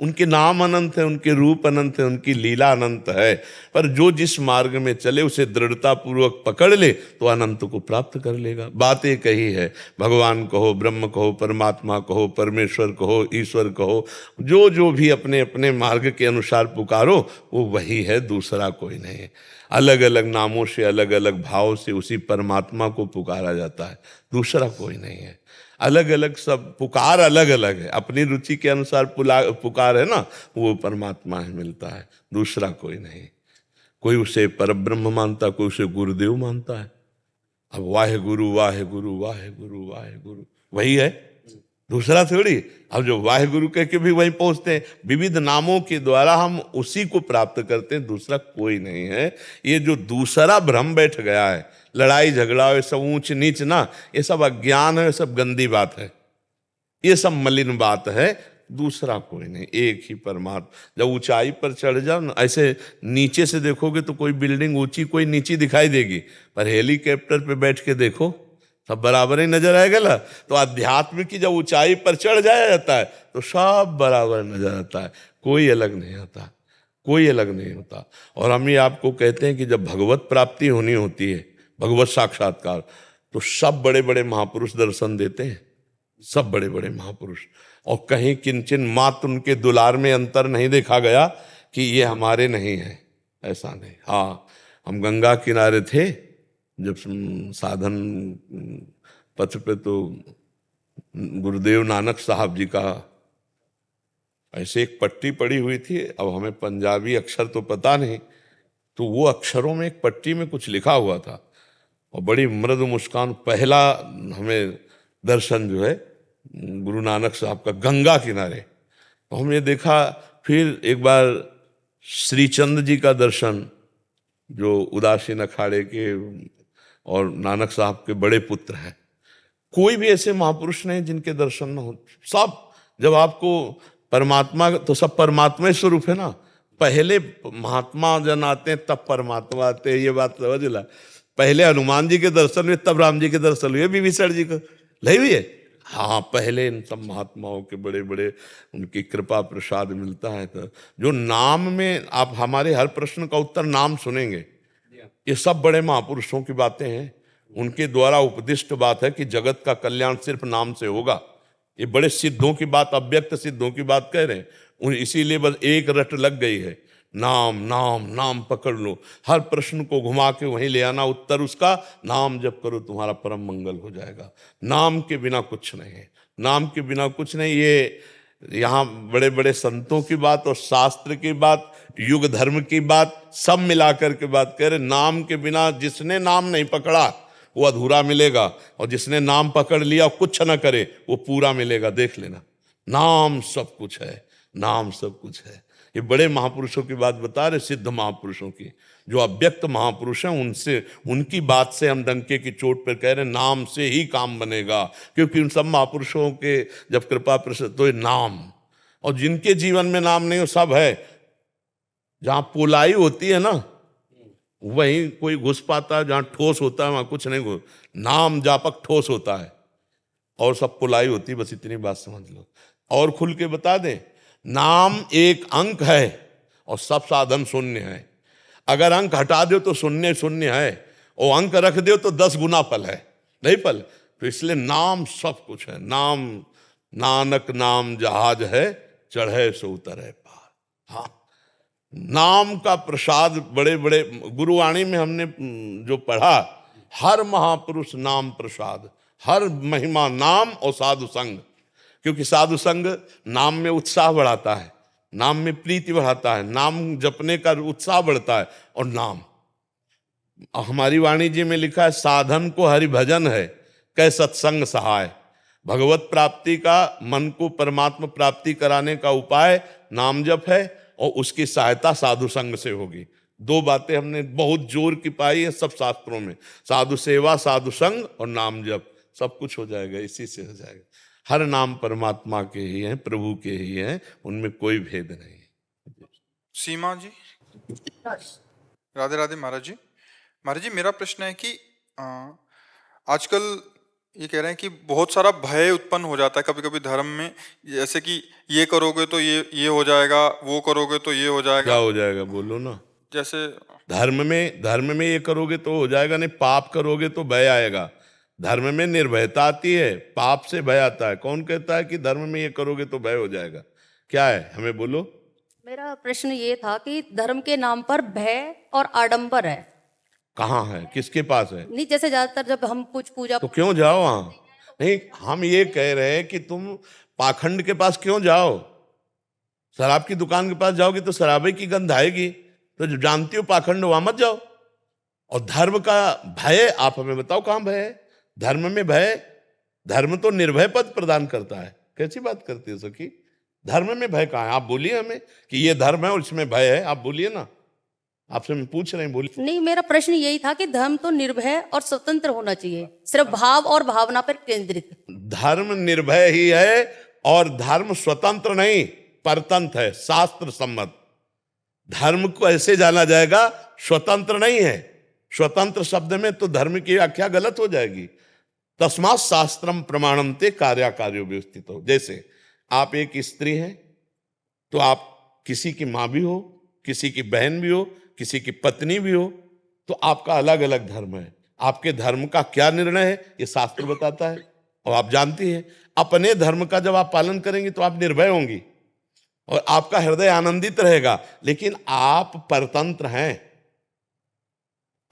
उनके नाम अनंत है, उनके रूप अनंत है, उनकी लीला अनंत है। पर जो जिस मार्ग में चले उसे दृढ़ता पूर्वक पकड़ ले तो अनंत को प्राप्त कर लेगा। बात एक ही है। भगवान कहो, ब्रह्म कहो, परमात्मा कहो, परमेश्वर कहो, ईश्वर कहो, जो भी अपने अपने मार्ग के अनुसार पुकारो वो वही है, दूसरा कोई नहीं है। अलग अलग नामों से, अलग अलग भाव से उसी परमात्मा को पुकारा जाता है, दूसरा कोई नहीं है। अलग अलग सब पुकार अलग अलग है, अपनी रुचि के अनुसार पुकार है ना, वो परमात्मा है, मिलता है, दूसरा कोई नहीं। कोई उसे परब्रह्म मानता, कोई उसे गुरुदेव मानता है। अब वाहे गुरु वाहे गुरु वाहे गुरु वाहे गुरु वही है, दूसरा थोड़ी। अब जो वाहे गुरु कह के भी वहीं पहुंचते हैं। विविध नामों के द्वारा हम उसी को प्राप्त करते हैं, दूसरा कोई नहीं है। ये जो दूसरा भ्रम बैठ गया है, लड़ाई झगड़ा, ये सब ऊंच नीच ना, ये सब अज्ञान है, ये सब गंदी बात है, ये सब मलिन बात है। दूसरा कोई नहीं, एक ही परमात्मा। जब ऊंचाई पर चढ़ जाओ ना, ऐसे नीचे से देखोगे तो कोई बिल्डिंग ऊंची कोई नीची दिखाई देगी, पर हेलीकॉप्टर पे बैठ के देखो सब बराबर ही नजर आएगा ना। तो अध्यात्म की जब ऊंचाई पर चढ़ जाया जाता है तो सब बराबर नजर आता है, कोई अलग नहीं आता, कोई अलग नहीं होता। और हम ये आपको कहते हैं कि जब भगवत प्राप्ति होनी होती है, भगवत साक्षात्कार, तो सब बड़े बड़े महापुरुष दर्शन देते हैं, सब बड़े बड़े महापुरुष। और कहीं किंचन मात्र उनके दुलार में अंतर नहीं देखा गया कि ये हमारे नहीं है, ऐसा नहीं। हाँ, हम गंगा किनारे थे जब साधन पथ पे, तो गुरुदेव नानक साहब जी का ऐसे एक पट्टी पड़ी हुई थी, अब हमें पंजाबी अक्षर तो पता नहीं, तो वो अक्षरों में एक पट्टी में कुछ लिखा हुआ था और बड़ी मृदु मुस्कान, पहला हमें दर्शन जो है गुरु नानक साहब का गंगा किनारे। तो हमने देखा, फिर एक बार श्रीचंद जी का दर्शन, जो उदासीन अखाड़े के और नानक साहब के बड़े पुत्र हैं। कोई भी ऐसे महापुरुष नहीं जिनके दर्शन न हो। सब, जब आपको परमात्मा, तो सब परमात्मा स्वरूप है ना। पहले महात्मा जन आते हैं तब परमात्मा आते हैं, ये बात समझ ला। पहले हनुमान जी के दर्शन हुए तब राम जी के दर्शन हुए, विभीषण जी को नहीं हुई है। हाँ, पहले इन सब महात्माओं के बड़े बड़े उनकी कृपा प्रसाद मिलता है। तो जो नाम में आप हमारे हर प्रश्न का उत्तर नाम सुनेंगे, ये सब बड़े महापुरुषों की बातें हैं। उनके द्वारा उपदिष्ट बात है कि जगत का कल्याण सिर्फ नाम से होगा। ये बड़े सिद्धों की बात, अव्यक्त सिद्धों की बात कह रहे हैं। इसीलिए बस एक रट लग गई है, नाम नाम नाम पकड़ लो, हर प्रश्न को घुमा के वहीं ले आना, उत्तर उसका नाम जप करो तुम्हारा परम मंगल हो जाएगा। नाम के बिना कुछ नहीं है, नाम के बिना कुछ नहीं। ये यहाँ बड़े बड़े संतों की बात और शास्त्र की बात, युग धर्म की बात, सब मिलाकर के बात कह रहे। नाम के बिना जिसने नाम नहीं पकड़ा वो अधूरा मिलेगा, और जिसने नाम पकड़ लिया कुछ न करे वो पूरा मिलेगा। देख लेना, नाम सब कुछ है, नाम सब कुछ है। ये बड़े महापुरुषों की बात बता रहे, सिद्ध महापुरुषों की, जो अव्यक्त महापुरुष हैं। उनसे, उनकी बात से हम डंके की चोट पर कह रहे हैं, नाम से ही काम बनेगा। क्योंकि उन सब महापुरुषों के जब कृपा प्रसाद, तो ये नाम, और जिनके जीवन में नाम नहीं हो, सब है। जहां पोलाई होती है ना, वहीं कोई घुस पाता है, जहां ठोस होता है वहां कुछ नहीं घुस। नाम जापक ठोस होता है और सब पुलाई होती है। बस इतनी बात समझ लो। और खुल के बता दें, नाम एक अंक है और सब साधन शून्य है। अगर अंक हटा दो तो शून्य शून्य है, और अंक रख दो तो 10 गुना फल है, नहीं फल। तो इसलिए नाम सब कुछ है। नाम, नानक नाम जहाज है, चढ़े सो उतरे पार। हाँ, नाम का प्रसाद बड़े बड़े गुरुवाणी में हमने जो पढ़ा, हर महापुरुष नाम प्रसाद, हर महिमा नाम और साधु संग। क्योंकि साधु संग नाम में उत्साह बढ़ाता है, नाम में प्रीति बढ़ाता है, नाम जपने का उत्साह बढ़ता है। और नाम, हमारी वाणी जी में लिखा है, साधन को हरि भजन है, कै सत्संग सहाय। भगवत प्राप्ति का, मन को परमात्मा प्राप्ति कराने का उपाय नाम जप है, और उसकी सहायता साधु संग से होगी। 2 बातें हमने बहुत जोर की पाई है सब शास्त्रों में, साधु सेवा, साधु संग और नाम जप, सब कुछ हो जाएगा, इसी से हो जाएगा। हर नाम परमात्मा के ही हैं, प्रभु के ही हैं, उनमें कोई भेद नहीं। सीमा जी, राधे राधे महाराज जी। महाराज जी, मेरा प्रश्न है कि आजकल ये कह रहे हैं कि बहुत सारा भय उत्पन्न हो जाता है कभी कभी धर्म में, जैसे कि ये करोगे तो ये हो जाएगा, वो करोगे तो ये हो जाएगा। क्या हो जाएगा बोलो ना। जैसे धर्म में ये करोगे तो हो जाएगा, नहीं पाप करोगे तो भय आएगा। धर्म में निर्भयता आती है, पाप से भय आता है। कौन कहता है कि धर्म में ये करोगे तो भय हो जाएगा? क्या है, हमें बोलो। मेरा प्रश्न ये था कि धर्म के नाम पर भय और आडंबर है। कहाँ है, किसके पास है? नहीं, जैसे ज्यादातर जब हम कुछ पूजा, तो क्यों जाओ वहां? नहीं, हम ये कह रहे हैं कि तुम पाखंड के पास क्यों जाओ? शराब की दुकान के पास जाओगे तो शराबे की गंध आएगी, तो जो जानती हो पाखंड, वहां मत जाओ। और धर्म का भय, आप हमें बताओ कहां भय है? धर्म में भय, धर्म तो निर्भय पद प्रदान करता है। कैसी बात करती है सखी? धर्म में भय कहाँ है? आप बोलिए हमें कि ये धर्म है और इसमें भय है, आप बोलिए ना। आपसे मैं पूछ रहे हैं, बोलिए। नहीं, मेरा प्रश्न यही था कि धर्म तो निर्भय और स्वतंत्र होना चाहिए, सिर्फ भाव और भावना पर केंद्रित। धर्म निर्भय ही है और धर्म स्वतंत्र नहीं, परतंत्र है, शास्त्र सम्मत। धर्म को ऐसे जाना जाएगा, स्वतंत्र नहीं है। स्वतंत्र शब्द में तो धर्म की व्याख्या गलत हो जाएगी। तस्मात् शास्त्रम प्रमाणम ते कार्याकार्यो व्यवस्थित हो। जैसे आप एक स्त्री हैं तो आप किसी की माँ भी हो, किसी की बहन भी हो, किसी की पत्नी भी हो, तो आपका अलग अलग धर्म है। आपके धर्म का क्या निर्णय है ये शास्त्र बताता है, और आप जानती हैं। अपने धर्म का जब आप पालन करेंगी तो आप निर्भय होंगी और आपका हृदय आनंदित रहेगा। लेकिन आप परतंत्र हैं।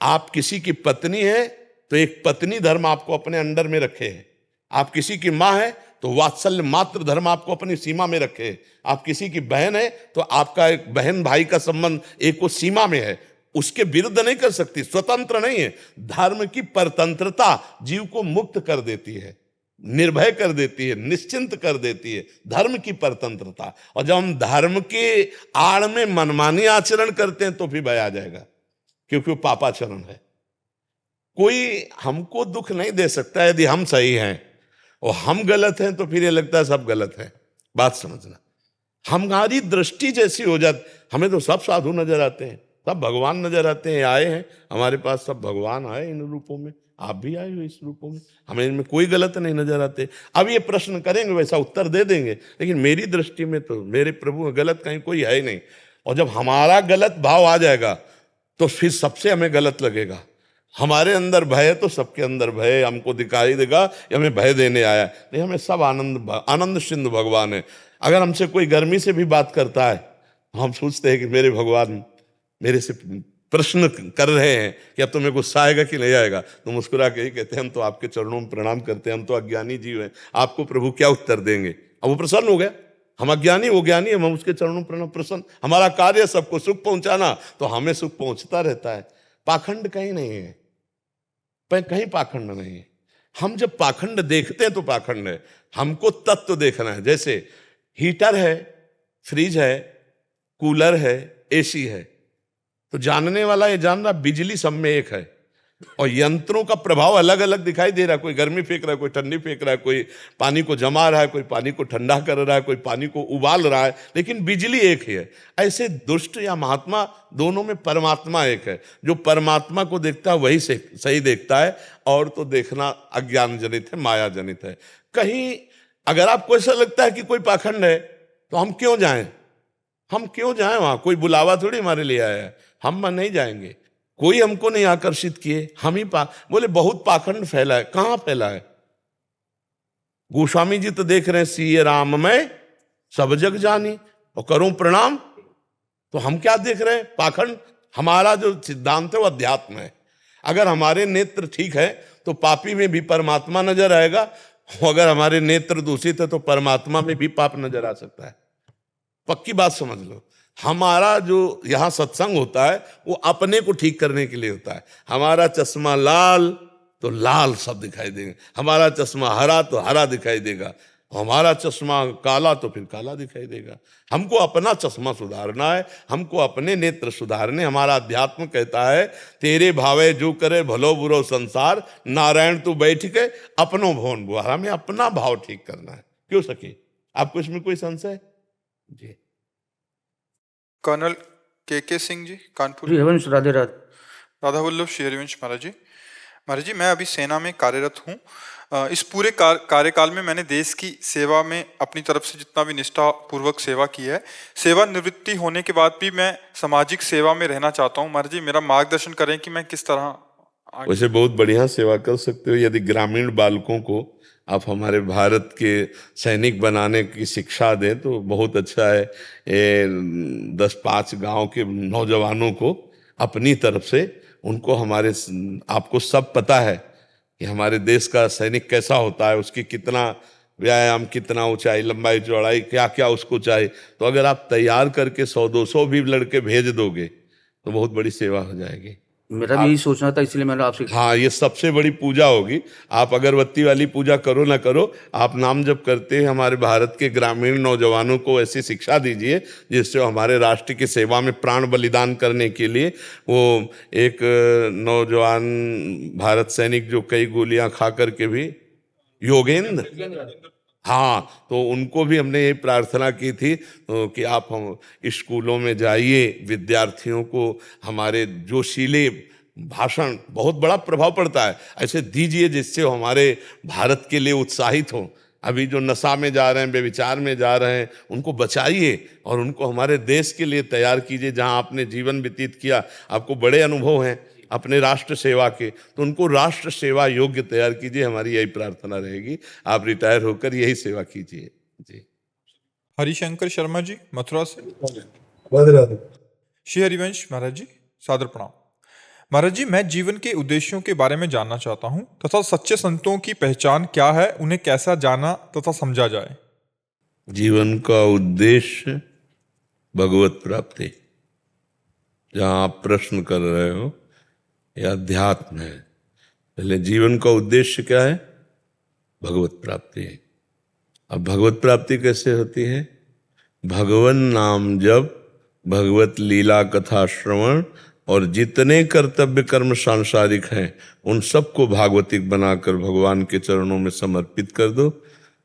आप किसी की पत्नी है तो एक पत्नी धर्म आपको अपने अंडर में रखे है। आप किसी की माँ है तो वात्सल्य मात्र धर्म आपको अपनी सीमा में रखे। आप किसी की बहन है तो आपका एक बहन भाई का संबंध एक वो सीमा में है, उसके विरुद्ध नहीं कर सकती, स्वतंत्र नहीं है। धर्म की परतंत्रता जीव को मुक्त कर देती है, निर्भय कर देती है, निश्चिंत कर देती है, धर्म की परतंत्रता। और जब हम धर्म के आड़ में मनमानी आचरण करते हैं तो फिर भय आ जाएगा, क्योंकि वो पापाचरण है। कोई हमको दुख नहीं दे सकता यदि हम सही हैं, और हम गलत हैं तो फिर ये लगता है सब गलत है। बात समझना, हमारी दृष्टि जैसी हो जाती, हमें तो सब साधु नजर आते हैं, सब भगवान नजर आते हैं, आए हैं हमारे पास सब भगवान आए इन रूपों में, आप भी आए हो इस रूपों में, हमें इनमें कोई गलत नहीं नजर आते। अब ये प्रश्न करेंगे वैसा उत्तर दे देंगे, लेकिन मेरी दृष्टि में तो मेरे प्रभु गलत कहीं कोई है ही नहीं। और जब हमारा गलत भाव आ जाएगा तो फिर सबसे हमें गलत लगेगा। हमारे अंदर भय है तो सबके अंदर भय हमको दिखाई देगा, ये हमें भय देने आया है। नहीं, हमें सब आनंद सिंधु भगवान है। अगर हमसे कोई गर्मी से भी बात करता है तो हम सोचते हैं कि मेरे भगवान मेरे से प्रश्न कर रहे हैं कि अब तुम्हें गुस्सा आएगा कि नहीं आएगा। तो मुस्कुरा के ही कहते हैं हम तो आपके चरणों में प्रणाम करते हैं, हम तो अज्ञानी जीव हैं, आपको प्रभु क्या उत्तर देंगे। अब वो प्रसन्न हो गया, हम अज्ञानी वो ज्ञानी, हम उसके चरणों में प्रणाम प्रसन्न। हमारा कार्य सबको सुख पहुंचाना, तो हमें सुख पहुंचता रहता है। पाखंड कहीं नहीं है, कहीं पाखंड नहीं है। हम जब पाखंड देखते हैं तो पाखंड है, हमको तत्व देखना है। जैसे हीटर है, फ्रिज है, कूलर है, एसी है, तो जानने वाला ये जान रहा बिजली सब में एक है, और यंत्रों का प्रभाव अलग अलग दिखाई दे रहा है। कोई गर्मी फेंक रहा है, कोई ठंडी फेंक रहा है, कोई पानी को जमा रहा है, कोई पानी को ठंडा कर रहा है, कोई पानी को उबाल रहा है, लेकिन बिजली एक ही है। ऐसे दुष्ट या महात्मा दोनों में परमात्मा एक है। जो परमात्मा को देखता है वही सही देखता है, और तो देखना अज्ञान जनित है, माया जनित है। कहीं अगर आपको ऐसा लगता है कि कोई पाखंड है तो हम क्यों जाएं, हम क्यों जाएं वहां? कोई बुलावा थोड़ी हमारे लिए आया है, हम नहीं जाएंगे। कोई हमको नहीं आकर्षित किए, हम ही बोले बहुत पाखंड फैला है। कहां फैला है? गोस्वामी जी तो देख रहे हैं सीए राम में सब जग जानी और करूं प्रणाम, तो हम क्या देख रहे हैं? पाखंड। हमारा जो सिद्धांत है वो अध्यात्म है। अगर हमारे नेत्र ठीक है तो पापी में भी परमात्मा नजर आएगा, अगर हमारे नेत्र दूषित है तो परमात्मा में भी पाप नजर आ सकता है। पक्की बात समझ लो। हमारा जो यहाँ सत्संग होता है वो अपने को ठीक करने के लिए होता है। हमारा चश्मा लाल तो लाल सब दिखाई देंगे, हमारा चश्मा हरा तो हरा दिखाई देगा, हमारा चश्मा काला तो फिर काला दिखाई देगा। हमको अपना चश्मा सुधारना है, हमको अपने नेत्र सुधारने। हमारा अध्यात्म कहता है तेरे भावे जो करे भलो बुरो संसार, नारायण तू बैठ के अपनो भवन बुहार। हमें अपना भाव ठीक करना है। क्यों सके? आपको इसमें कोई संशय? जी। कर्नल के सिंह जी, कानपुर। जी हवंश, राधे राधे। राधा वल्लभ श्री हरिवंश महाराज जी। महाराज जी, मैं अभी सेना में कार्यरत हूँ। इस पूरे कार्यकाल में मैंने देश की सेवा में अपनी तरफ से जितना भी निष्ठा पूर्वक सेवा की है। सेवानिवृत्ति होने के बाद भी मैं सामाजिक सेवा में रहना चाहता हूँ। महाराज जी, मेरा मार्गदर्शन करें कि मैं किस तरह वैसे बहुत बढ़िया सेवा कर सकते हो। यदि ग्रामीण बालकों को आप हमारे भारत के सैनिक बनाने की शिक्षा दें तो बहुत अच्छा है। 10-5 गांव के नौजवानों को अपनी तरफ से उनको आपको सब पता है कि हमारे देश का सैनिक कैसा होता है, उसकी कितना व्यायाम, कितना ऊंचाई, लंबाई, चौड़ाई, क्या क्या उसको चाहिए। तो अगर आप तैयार करके 100-200 भी लड़के भेज दोगे तो बहुत बड़ी सेवा हो जाएगी। मेरा भी यही सोचना था, इसलिए मैंने आपसे। हाँ, ये सबसे बड़ी पूजा होगी। आप अगरबत्ती वाली पूजा करो ना करो, आप नाम जप करते हैं हमारे भारत के ग्रामीण नौजवानों को ऐसी शिक्षा दीजिए जिससे हमारे राष्ट्र की सेवा में प्राण बलिदान करने के लिए। वो एक नौजवान भारत सैनिक जो कई गोलियां खा करके भी, योगेंद्र, हाँ, तो उनको भी हमने ये प्रार्थना की थी कि आप हम स्कूलों में जाइए, विद्यार्थियों को हमारे जोशीले भाषण, बहुत बड़ा प्रभाव पड़ता है, ऐसे दीजिए जिससे वो हमारे भारत के लिए उत्साहित हों। अभी जो नशा में जा रहे हैं, बेविचार में जा रहे हैं, उनको बचाइए और उनको हमारे देश के लिए तैयार कीजिए। जहाँ आपने जीवन व्यतीत किया, आपको बड़े अनुभव हैं अपने राष्ट्र सेवा के, तो उनको राष्ट्र सेवा योग्य तैयार कीजिए। हमारी यही प्रार्थना रहेगी। आप रिटायर होकर यही सेवा कीजिए। जी। हरिशंकर शर्मा जी, मथुरा से। राधे राधे। श्री हरिवंश महाराज जी, सादर प्रणाम। महाराज जी, मैं जीवन के उद्देश्यों के बारे में जानना चाहता हूँ तथा सच्चे संतों की पहचान क्या है, उन्हें कैसा जाना तथा समझा जाए। जीवन का उद्देश्य भगवत प्राप्ति, जहाँ आप प्रश्न कर रहे हो, यह अध्यात्म है। पहले जीवन का उद्देश्य क्या है? भगवत प्राप्ति है। अब भगवत प्राप्ति कैसे होती है? भगवन नाम जप, भगवत लीला कथा श्रवण और जितने कर्तव्य कर्म सांसारिक हैं उन सबको भागवतिक बनाकर भगवान के चरणों में समर्पित कर दो।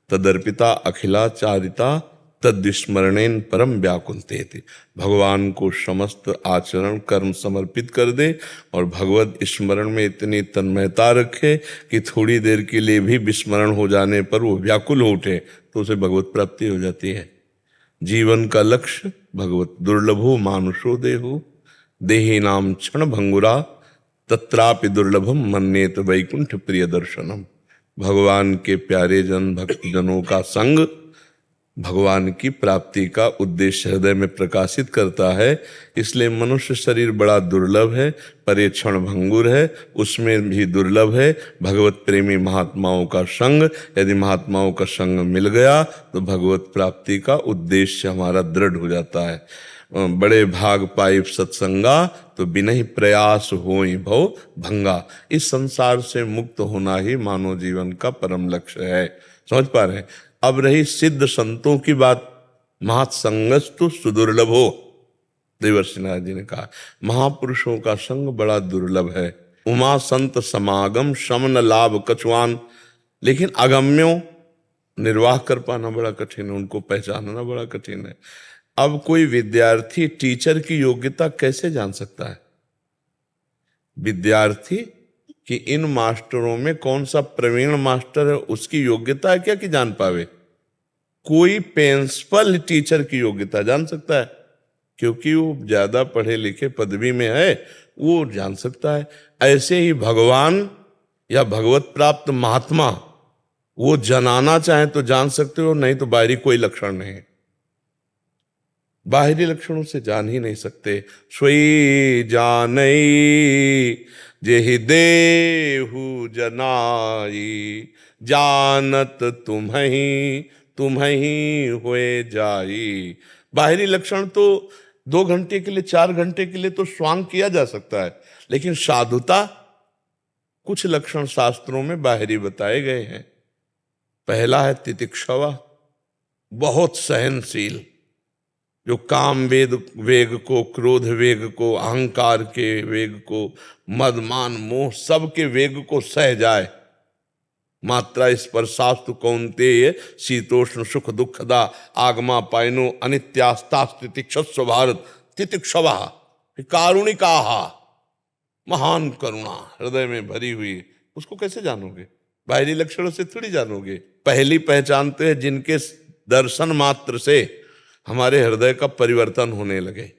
तदर्पिता अखिला चारिता तद्विस्मरणेन परम व्याकुलते। भगवान को समस्त आचरण कर्म समर्पित कर दे और भगवत स्मरण में इतनी तन्मयता रखे कि थोड़ी देर के लिए भी विस्मरण हो जाने पर वो व्याकुल हो उठे, तो उसे भगवत प्राप्ति हो जाती है। जीवन का लक्ष्य भगवत दुर्लभो मानुषो देहो देही नाम क्षण भंगुरा तत्रापि दुर्लभम मन्येत वैकुंठ प्रिय दर्शनम। भगवान के प्यारे जन भक्तजनों का संग भगवान की प्राप्ति का उद्देश्य हृदय में प्रकाशित करता है। इसलिए मनुष्य शरीर बड़ा दुर्लभ है, पर ये क्षण भंगुर है, उसमें भी दुर्लभ है भगवत प्रेमी महात्माओं का संग। यदि महात्माओं का संग मिल गया तो भगवत प्राप्ति का उद्देश्य हमारा दृढ़ हो जाता है। बड़े भाग पाइप सत्संगा तो बिना ही प्रयास होई भव भंगा। इस संसार से मुक्त होना ही मानव जीवन का परम लक्ष्य है। समझ पा रहे हैं? अब रही सिद्ध संतों की बात। महात्संगस्तु सुदुर्लभो, देवर्षि नारद जी ने कहा महापुरुषों का संग बड़ा दुर्लभ है। उमा संत समागम शमन लाभ कछुआन, लेकिन अगम्यों निर्वाह कर पाना बड़ा कठिन है, उनको पहचानना बड़ा कठिन है। अब कोई विद्यार्थी टीचर की योग्यता कैसे जान सकता है? विद्यार्थी कि इन मास्टरों में कौन सा प्रवीण मास्टर है, उसकी योग्यता है क्या कि जान पावे? कोई प्रिंसिपल टीचर की योग्यता जान सकता है, क्योंकि वो ज्यादा पढ़े लिखे पदवी में है, वो जान सकता है। ऐसे ही भगवान या भगवत प्राप्त महात्मा वो जनाना चाहे तो जान सकते हो, नहीं तो बाहरी कोई लक्षण नहीं है। बाहरी लक्षणों से जान ही नहीं सकते। स्वई जानई जेहि देहु जनाई, जानत तुम्हें होए जाई। बाहरी लक्षण तो 2 घंटे के लिए 4 घंटे के लिए तो स्वांग किया जा सकता है, लेकिन साधुता कुछ लक्षण शास्त्रों में बाहरी बताए गए हैं। पहला है तितिक्षवा, बहुत सहनशील, जो काम वेग को, क्रोध वेग को, अहंकार के वेग को, मद मान मोह सबके वेग को सह जाए। मात्रा स्पर्शास्तु कौन्तेय शीतोष्ण सुख दुखदा आगमा पायनो अनित्यास्तास्तितिक्षस्व भारत। तितिक्षवा कारुणिका, महान करुणा हृदय में भरी हुई, उसको कैसे जानोगे? बाहरी लक्षणों से थोड़ी जानोगे। पहली पहचानते हैं जिनके दर्शन मात्र से हमारे हृदय का परिवर्तन होने लगे।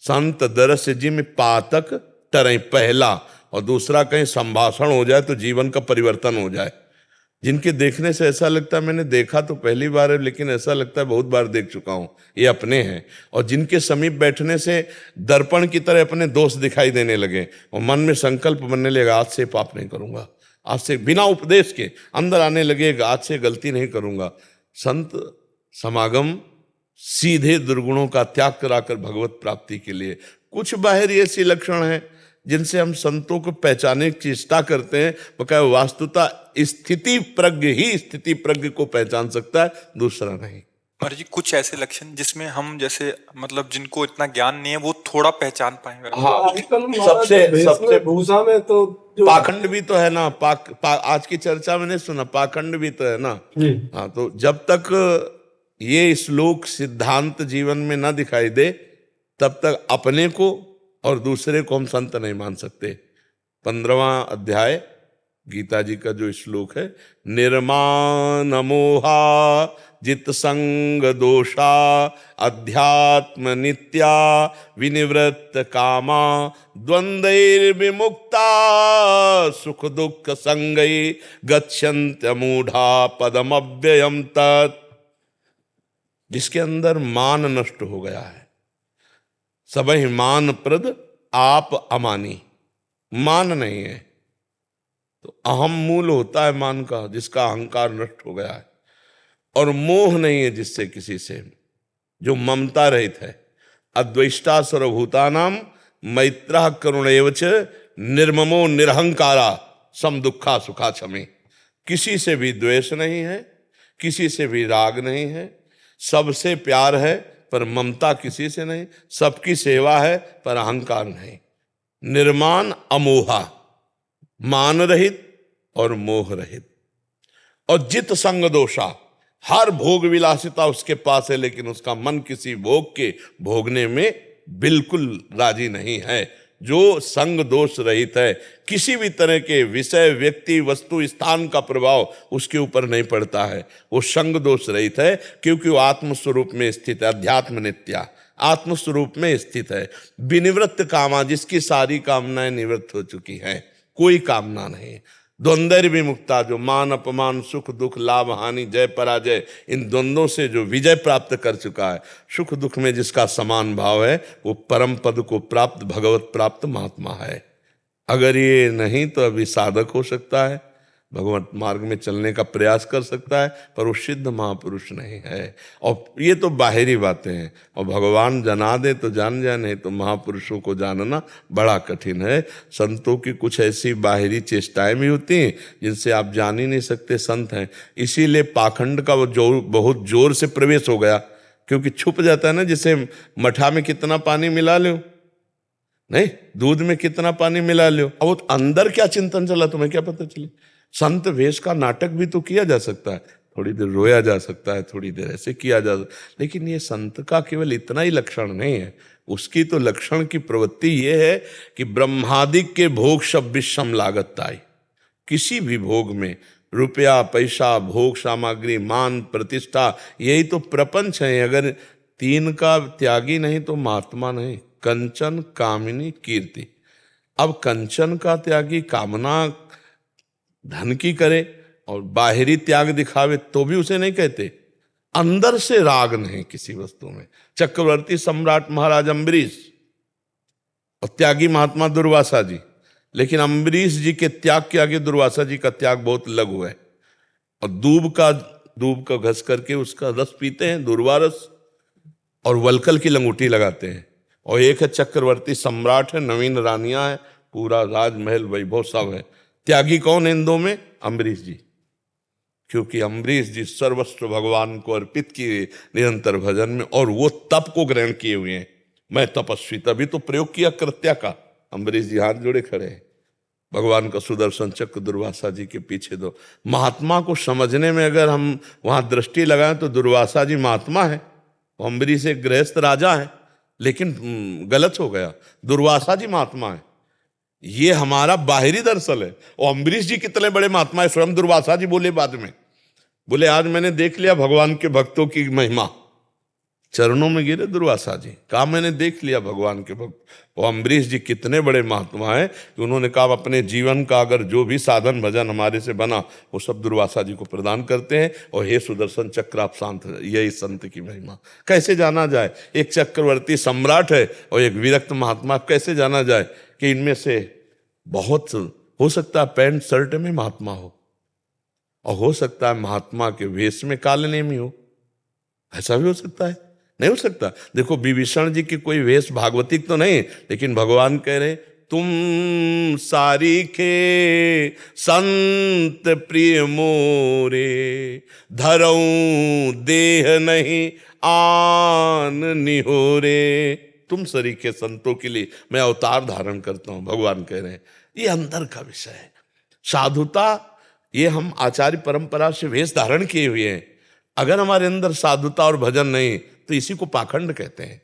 संत दरस जिम पातक तरह पहला, और दूसरा कहीं संभाषण हो जाए तो जीवन का परिवर्तन हो जाए। जिनके देखने से ऐसा लगता है मैंने देखा तो पहली बार है, लेकिन ऐसा लगता है बहुत बार देख चुका हूं, ये अपने हैं। और जिनके समीप बैठने से दर्पण की तरह अपने दोष दिखाई देने लगे और मन में संकल्प बनने लगा आज से पाप नहीं करूंगा, आज से बिना उपदेश के अंदर आने लगेगा आज से गलती नहीं करूंगा। संत समागम सीधे दुर्गुणों का त्याग कराकर भगवत प्राप्ति के लिए। कुछ बाहरी ऐसी लक्षण हैं जिनसे हम संतों को पहचानने की चेष्टा करते हैं, बकाया वास्तुता स्थिति प्रज्ञ ही स्थिति प्रज्ञ को पहचान सकता है, दूसरा नहीं। महाराज जी, कुछ ऐसे लक्षण जिसमें हम जैसे मतलब जिनको इतना ज्ञान नहीं है वो थोड़ा पहचान पाएंगे। हाँ, सबसे भूसा में तो पाखंड भी तो है ना। आज की चर्चा में नहीं सुना, पाखंड भी तो है ना। हाँ, तो जब तक ये श्लोक सिद्धांत जीवन में ना दिखाई दे तब तक अपने को और दूसरे को हम संत नहीं मान सकते। 15वां अध्याय गीता जी का जो श्लोक है, निर्माण मोहा जित संग दोषा अध्यात्म नित्या विनिवृत्त कामा द्वंद्वैर विमुक्ता सुख दुख संगै गच्छन्त मूढ़ा पदम अव्ययम तत्। जिसके अंदर मान नष्ट हो गया है, सबहि मान प्रद आप अमानी, मान नहीं है। तो अहम मूल होता है मान का, जिसका अहंकार नष्ट हो गया है, और मोह नहीं है जिससे किसी से, जो ममता रहित है। अद्वेष्टा सर्वभूतानाम मैत्रः करुण एव च निर्ममो निरहंकारा सम दुखा सुखा क्षमे। किसी से भी द्वेष नहीं है, किसी से भी राग नहीं है, सबसे प्यार है पर ममता किसी से नहीं, सबकी सेवा है पर अहंकार नहीं। निर्माण अमोहा, मान रहित और मोह रहित। और जित संग दोषा, हर भोग विलासिता उसके पास है, लेकिन उसका मन किसी भोग के भोगने में बिल्कुल राजी नहीं है। जो संग दोष रहित है, किसी भी तरह के विषय, व्यक्ति, वस्तु, स्थान का प्रभाव उसके ऊपर नहीं पड़ता है, वो संग दोष रहित है, क्योंकि वो आत्मस्वरूप में स्थित है। अध्यात्म नित्या आत्मस्वरूप में स्थित है। विनिवृत्त कामा, जिसकी सारी कामनाएं निवृत्त हो चुकी हैं, कोई कामना नहीं। द्वंद्व विमुक्ता, जो मान अपमान, सुख दुख, लाभ हानि, जय पराजय, इन द्वंद्वों से जो विजय प्राप्त कर चुका है, सुख दुख में जिसका समान भाव है, वो परम पद को प्राप्त, भगवत प्राप्त महात्मा है। अगर ये नहीं तो अभी साधक हो सकता है, भगवत मार्ग में चलने का प्रयास कर सकता है, पर वो सिद्ध महापुरुष नहीं है। और ये तो बाहरी बातें हैं, और भगवान जना दे तो जान जाए, नहीं तो महापुरुषों को जानना बड़ा कठिन है। संतों की कुछ ऐसी बाहरी चेष्टाएं भी होती हैं जिनसे आप जान ही नहीं सकते संत हैं। इसीलिए पाखंड का वो जोर, बहुत जोर से प्रवेश हो गया, क्योंकि छुप जाता है ना। जैसे मठा में कितना पानी मिला लो, नहीं, दूध में कितना पानी मिला लो, अब वो अंदर क्या चिंतन चला तुम्हें क्या पता चले। संत वेश का नाटक भी तो किया जा सकता है, थोड़ी देर रोया जा सकता है, थोड़ी देर ऐसे किया जा सकता है, लेकिन ये संत का केवल इतना ही लक्षण नहीं है। उसकी तो लक्षण की प्रवृत्ति ये है कि ब्रह्मादिक के भोग सब विषम लागत आई। किसी भी भोग में रुपया, पैसा, भोग सामग्री, मान, प्रतिष्ठा, यही तो प्रपंच है। अगर तीन का त्यागी नहीं तो महात्मा नहीं। कंचन, कामिनी, कीर्ति। अब कंचन का त्यागी कामना धन की करे और बाहरी त्याग दिखावे तो भी उसे नहीं कहते। अंदर से राग नहीं किसी वस्तु में। चक्रवर्ती सम्राट महाराज अम्बरीश और त्यागी महात्मा दुर्वासा जी, लेकिन अम्बरीश जी के त्याग के आगे दुर्वासा जी का त्याग बहुत लघु है। और दूब का घस करके उसका रस पीते हैं, दुर्वा रस, और वलकल की लंगूटी लगाते हैं। और एक है चक्रवर्ती सम्राट है, नवीन रानियां है, पूरा राजमहल वैभव सब है। त्यागी कौन है इन दो में? अम्बरीश जी। क्योंकि अम्बरीश जी सर्वस्व भगवान को अर्पित किए निरंतर भजन में, और वो तप को ग्रहण किए हुए हैं। मैं तपस्वी, तभी तो प्रयोग किया कृत्या का। अम्बरीश जी हाथ जोड़े खड़े हैं। भगवान का सुदर्शन चक्र दुर्वासा जी के पीछे दो। महात्मा को समझने में अगर हम वहां दृष्टि लगाएं तो दुर्वासा जी महात्मा है, अम्बरीश एक गृहस्थ राजा है, लेकिन गलत हो गया। दुर्वासा जी महात्मा है, ये हमारा बाहरी दर्शन है। और अम्बरीश जी कितने बड़े महात्मा है। स्वयं दुर्वासा जी बोले बाद में, बोले आज मैंने देख लिया भगवान के भक्तों की महिमा। चरणों में गिरे दुर्वासा जी, कहा मैंने देख लिया भगवान के भक्त। और अम्बरीश जी कितने बड़े महात्मा हैं कि उन्होंने कहा अपने जीवन का अगर जो भी साधन भजन हमारे से बना वो सब दुर्वासा जी को प्रदान करते हैं। और हे सुदर्शन चक्र आप शांत, यही संत की महिमा। कैसे जाना जाए? एक चक्रवर्ती सम्राट है और एक विरक्त महात्मा, कैसे जाना जाए कि इनमें से बहुत हो सकता है पैंट शर्ट में महात्मा हो, और हो सकता है महात्मा के वेश में कालनेमी हो। ऐसा भी हो सकता है, नहीं हो सकता। देखो विभीषण जी की कोई वेश भागवतिक तो नहीं, लेकिन भगवान कह रहे तुम सारीखे संत प्रिय मोरे, धरऊं देह नहीं आन निहोरे। तुम सरीखे संतों के लिए मैं अवतार धारण करता हूं, भगवान कह रहे हैं। ये अंदर का विषय है। साधुता ये हम आचार्य परंपरा से वेश धारण किए हुए हैं। अगर हमारे अंदर साधुता और भजन नहीं तो इसी को पाखंड कहते हैं।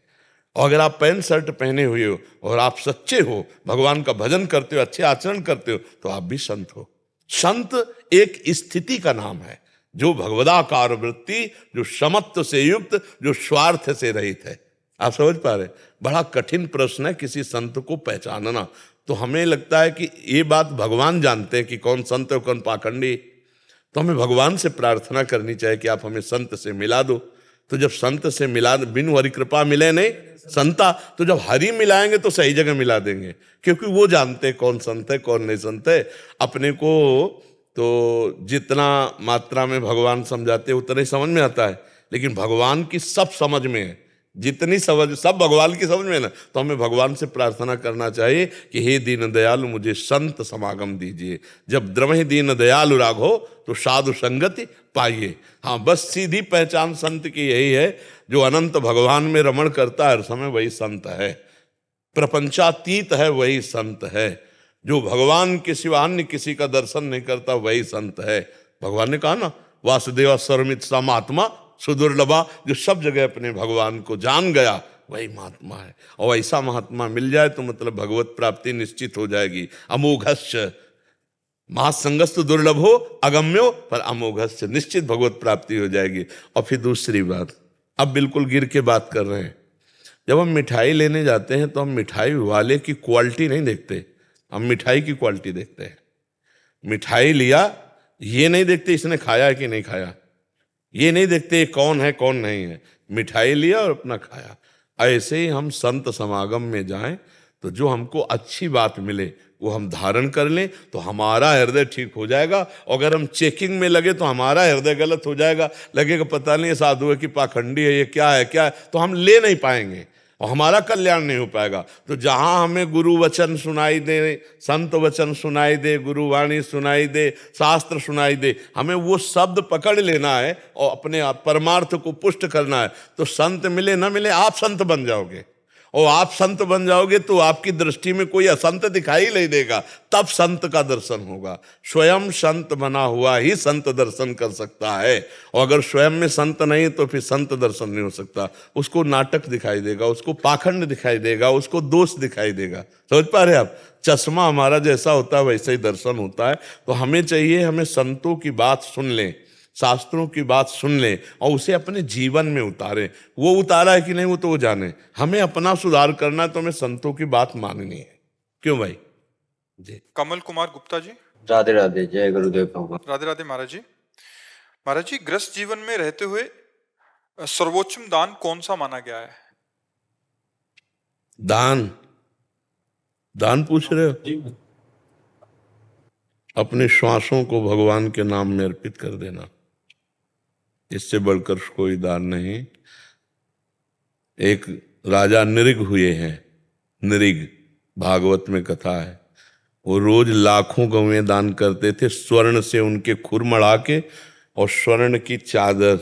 और अगर आप पैंट शर्ट पहने हुए हो और आप सच्चे हो, भगवान का भजन करते हो, अच्छे आचरण करते हो, तो आप भी संत हो। संत एक स्थिति का नाम है, जो भगवदाकार वृत्ति, जो समत्व से युक्त, जो स्वार्थ से रहित है। आप समझ पा रहे? बड़ा कठिन प्रश्न है किसी संत को पहचानना। तो हमें लगता है कि ये बात भगवान जानते हैं कि कौन संत है कौन पाखंडी। तो हमें भगवान से प्रार्थना करनी चाहिए कि आप हमें संत से मिला दो। तो जब संत से मिला, बिनु हरि कृपा मिले नहीं संता, तो जब हरि मिलाएंगे तो सही जगह मिला देंगे, क्योंकि वो जानते कौन संत है कौन नहीं संत है। अपने को तो जितना मात्रा में भगवान समझाते उतना ही समझ में आता है, लेकिन भगवान की सब समझ में है, जितनी समझ सब भगवान की समझ में ना, तो हमें भगवान से प्रार्थना करना चाहिए कि हे दीन दयालु मुझे संत समागम दीजिए। जब द्रवहि दीन दयालु राघो तो साधु संगति पाइए। हाँ, बस सीधी पहचान संत की यही है, जो अनंत भगवान में रमण करता है हर समय वही संत है, प्रपंचातीत है वही संत है, जो भगवान के सिवा अन्य किसी का दर्शन नहीं करता वही संत है। भगवान ने कहा ना, वासुदेव सर्वमित समात्मा सुदुर्लभा, जो सब जगह अपने भगवान को जान गया वही महात्मा है। और ऐसा महात्मा मिल जाए तो मतलब भगवत प्राप्ति निश्चित हो जाएगी। अमोघस्य महासंगस्त दुर्लभो अगम्यो पर अमोघस्य, निश्चित भगवत प्राप्ति हो जाएगी। और फिर दूसरी बात, अब बिल्कुल गिर के बात कर रहे हैं, जब हम मिठाई लेने जाते हैं तो हम मिठाई वाले की क्वालिटी नहीं देखते, हम मिठाई की क्वालिटी देखते हैं। मिठाई लिया ये नहीं देखते इसने खाया है कि नहीं खाया, ये नहीं देखते कौन है कौन नहीं है, मिठाई लिया और अपना खाया। ऐसे ही हम संत समागम में जाएं तो जो हमको अच्छी बात मिले वो हम धारण कर लें तो हमारा हृदय ठीक हो जाएगा। अगर हम चेकिंग में लगे तो हमारा हृदय गलत हो जाएगा, लगेगा पता नहीं साधु है कि पाखंडी है, ये क्या है क्या है, तो हम ले नहीं पाएंगे और हमारा कल्याण नहीं हो पाएगा। तो जहां हमें गुरु वचन सुनाई दे, संत वचन सुनाई दे, गुरुवाणी सुनाई दे, शास्त्र सुनाई दे, हमें वो शब्द पकड़ लेना है और अपने परमार्थ को पुष्ट करना है। तो संत मिले ना मिले आप संत बन जाओगे, और आप संत बन जाओगे तो आपकी दृष्टि में कोई असंत दिखाई नहीं देगा, तब संत का दर्शन होगा। स्वयं संत बना हुआ ही संत दर्शन कर सकता है, और अगर स्वयं में संत नहीं तो फिर संत दर्शन नहीं हो सकता। उसको नाटक दिखाई देगा, उसको पाखंड दिखाई देगा, उसको दोष दिखाई देगा। समझ पा रहे आप? चश्मा हमारा जैसा होता है वैसे ही दर्शन होता है। तो हमें चाहिए, हमें संतों की बात सुन लें, शास्त्रों की बात सुन लें और उसे अपने जीवन में उतारें। वो उतारा है कि नहीं वो तो वो जाने, हमें अपना सुधार करना है तो हमें संतों की बात माननी है। क्यों भाई जी? कमल कुमार गुप्ता जी। राधे राधे, जय गुरुदेव भगवान। राधे राधे महाराज जी। महाराज जी, गृहस्थ जीवन में रहते हुए सर्वोच्चम दान कौन सा माना गया है? दान दान पूछ रहे हो? अपने श्वासों को भगवान के नाम में अर्पित कर देना, इससे बढ़कर कोई दान नहीं। एक राजा निरिग हुए हैं, निरिग भागवत में कथा है, वो रोज लाखों गवें दान करते थे, स्वर्ण से उनके खुर मढ़ा के और स्वर्ण की चादर,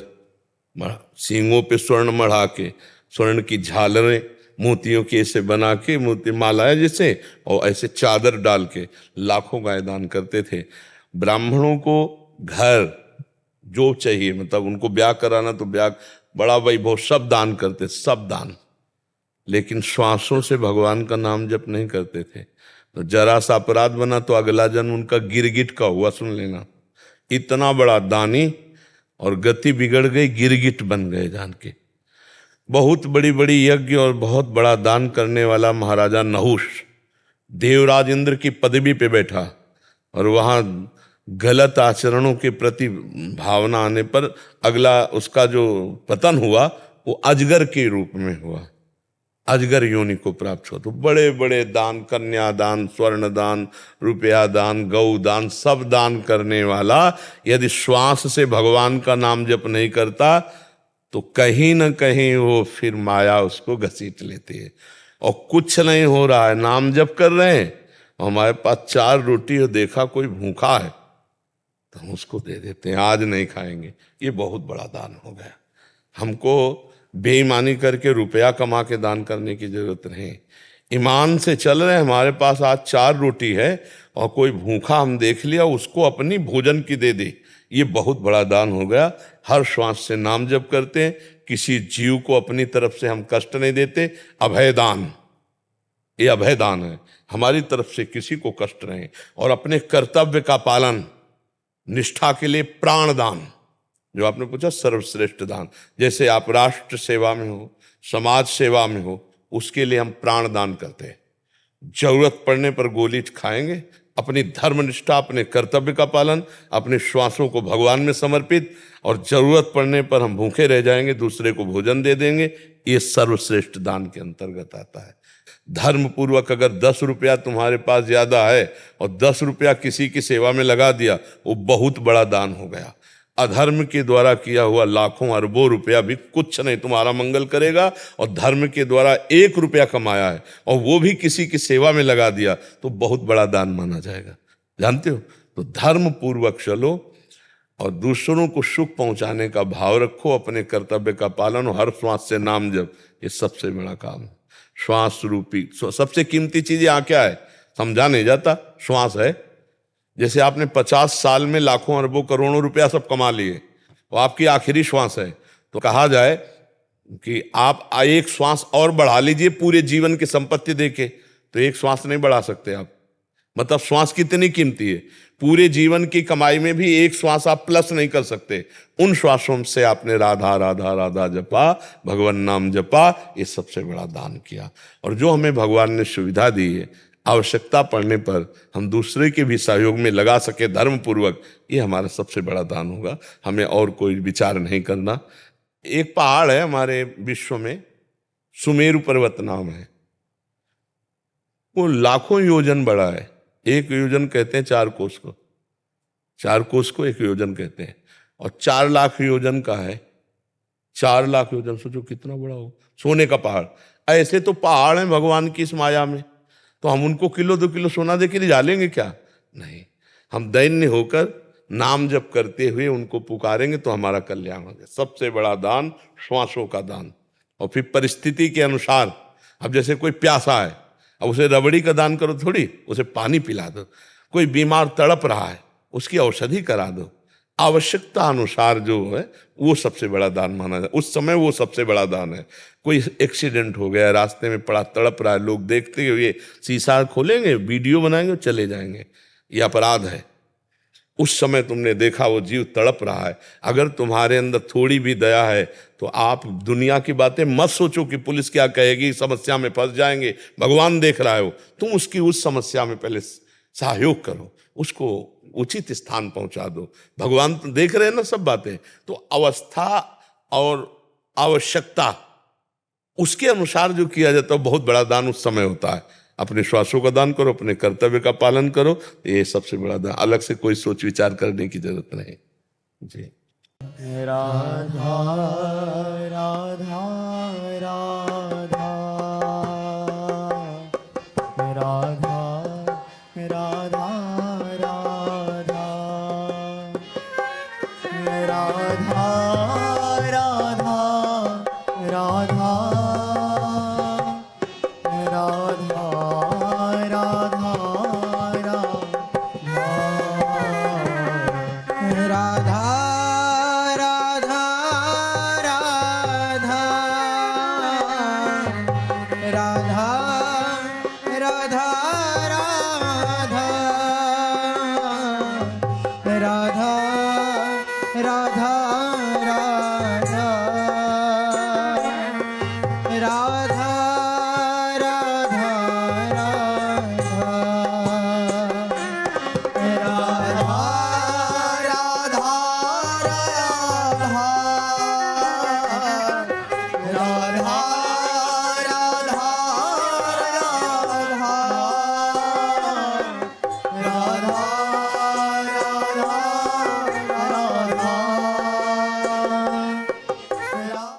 सींगों पे स्वर्ण मढ़ा के, स्वर्ण की झालरें मोतियों के ऐसे बना के, मोती माला है जैसे, और ऐसे चादर डाल के लाखों गाय दान करते थे। ब्राह्मणों को घर जो चाहिए, मतलब उनको ब्याह कराना तो ब्याह, बड़ा वैभव, सब दान करते, सब दान, लेकिन श्वासों से भगवान का नाम जप नहीं करते थे। तो जरा सा अपराध बना तो अगला जन्म उनका गिरगिट का हुआ, सुन लेना। इतना बड़ा दानी और गति बिगड़ गई, गिरगिट बन गए जान के। बहुत बड़ी बड़ी यज्ञ और बहुत बड़ा दान करने वाला महाराजा नहुष देवराज इंद्र की पदवी पे बैठा, और वहाँ गलत आचरणों के प्रति भावना आने पर अगला उसका जो पतन हुआ वो अजगर के रूप में हुआ, अजगर योनि को प्राप्त हुआ। तो बड़े बड़े दान, कन्यादान, स्वर्ण दान, रुपया दान, गौ दान, सब दान करने वाला यदि श्वास से भगवान का नाम जप नहीं करता तो कहीं ना कहीं वो फिर माया उसको घसीट लेती है। और कुछ नहीं हो रहा है, नाम जप कर रहे हैं, हमारे पास 4 रोटी और देखा कोई भूखा है तो हम उसको दे देते हैं, आज नहीं खाएंगे। ये बहुत बड़ा दान हो गया। हमको बेईमानी करके रुपया कमा के दान करने की जरूरत नहीं। ईमान से चल रहे हैं, हमारे पास आज 4 रोटी है और कोई भूखा हम देख लिया, उसको अपनी भोजन की दे दी, ये बहुत बड़ा दान हो गया। हर श्वास से नाम जप करते हैं, किसी जीव को अपनी तरफ से हम कष्ट नहीं देते। अभय दान, ये अभय दान है, हमारी तरफ से किसी को कष्ट नहीं। और अपने कर्तव्य का पालन, निष्ठा के लिए प्राण दान, जो आपने पूछा सर्वश्रेष्ठ दान। जैसे आप राष्ट्र सेवा में हो, समाज सेवा में हो, उसके लिए हम प्राण दान करते हैं। जरूरत पड़ने पर गोली खाएंगे, अपनी धर्मनिष्ठा, अपने कर्तव्य का पालन, अपने श्वासों को भगवान में समर्पित, और जरूरत पड़ने पर हम भूखे रह जाएंगे, दूसरे को भोजन दे देंगे, ये सर्वश्रेष्ठ दान के अंतर्गत आता है। धर्म पूर्वक अगर 10 रुपया तुम्हारे पास ज्यादा है और 10 रुपया किसी की सेवा में लगा दिया, वो बहुत बड़ा दान हो गया। अधर्म के द्वारा किया हुआ लाखों अरबों रुपया भी कुछ नहीं तुम्हारा मंगल करेगा, और धर्म के द्वारा 1 रुपया कमाया है और वो भी किसी की सेवा में लगा दिया तो बहुत बड़ा दान माना जाएगा। जानते हो? तो धर्म पूर्वक चलो और दूसरों को सुख पहुंचाने का भाव रखो, अपने कर्तव्य का पालन, और हर श्वास से नाम जप, ये सबसे बड़ा काम है। श्वास रूपी सबसे कीमती चीज यहाँ क्या है समझा नहीं जाता, श्वास है। जैसे आपने 50 साल में लाखों अरबों करोड़ों रुपया सब कमा लिए, वो आपकी आखिरी श्वास है, तो कहा जाए कि आप एक श्वास और बढ़ा लीजिए पूरे जीवन की संपत्ति देके, तो एक श्वास नहीं बढ़ा सकते आप। मतलब श्वास कितनी कीमती है, पूरे जीवन की कमाई में भी एक श्वास आप प्लस नहीं कर सकते। उन श्वासों से आपने राधा राधा राधा जपा, भगवान नाम जपा, ये सबसे बड़ा दान किया। और जो हमें भगवान ने सुविधा दी है, आवश्यकता पड़ने पर हम दूसरे के भी सहयोग में लगा सके धर्म पूर्वक, ये हमारा सबसे बड़ा दान होगा। हमें और कोई विचार नहीं करना। एक पहाड़ है हमारे विश्व में, सुमेरु पर्वत नाम है, वो लाखों योजन बड़ा है। 1 योजन कहते हैं 4 कोस को, 4 कोस को 1 योजन कहते हैं, और 4 लाख योजन का है। 4 लाख योजन सोचो कितना बड़ा हो, सोने का पहाड़। ऐसे तो पहाड़ है भगवान की इस माया में, तो हम उनको किलो 2 किलो सोना दे के ले जा लेंगे क्या? नहीं, हम दैन्य होकर नाम जप करते हुए उनको पुकारेंगे तो हमारा कल्याण होगा। सबसे बड़ा दान श्वासों का दान। और फिर परिस्थिति के अनुसार, अब जैसे कोई प्यासा है, अब उसे रबड़ी का दान करो थोड़ी, उसे पानी पिला दो। कोई बीमार तड़प रहा है, उसकी औषधि करा दो। आवश्यकता अनुसार जो है वो सबसे बड़ा दान माना जाए, उस समय वो सबसे बड़ा दान है। कोई एक्सीडेंट हो गया, रास्ते में पड़ा तड़प रहा है, लोग देखते हुए शीशा खोलेंगे, वीडियो बनाएंगे और चले जाएंगे, ये अपराध है। उस समय तुमने देखा वो जीव तड़प रहा है, अगर तुम्हारे अंदर थोड़ी भी दया है तो आप दुनिया की बातें मत सोचो कि पुलिस क्या कहेगी, समस्या में फंस जाएंगे। भगवान देख रहा है वो, तुम उसकी उस समस्या में पहले सहयोग करो, उसको उचित स्थान पहुंचा दो। भगवान तो देख रहे हैं ना सब बातें। तो अवस्था और आवश्यकता उसके अनुसार जो किया जाता है बहुत बड़ा दान उस समय होता है। अपने श्वासों का दान करो, अपने कर्तव्य का पालन करो, ये सबसे बड़ा दान। अलग से कोई सोच विचार करने की जरूरत नहीं जी। राधा राधा राधा राधा राधा राधा राधा राधा राधा राधा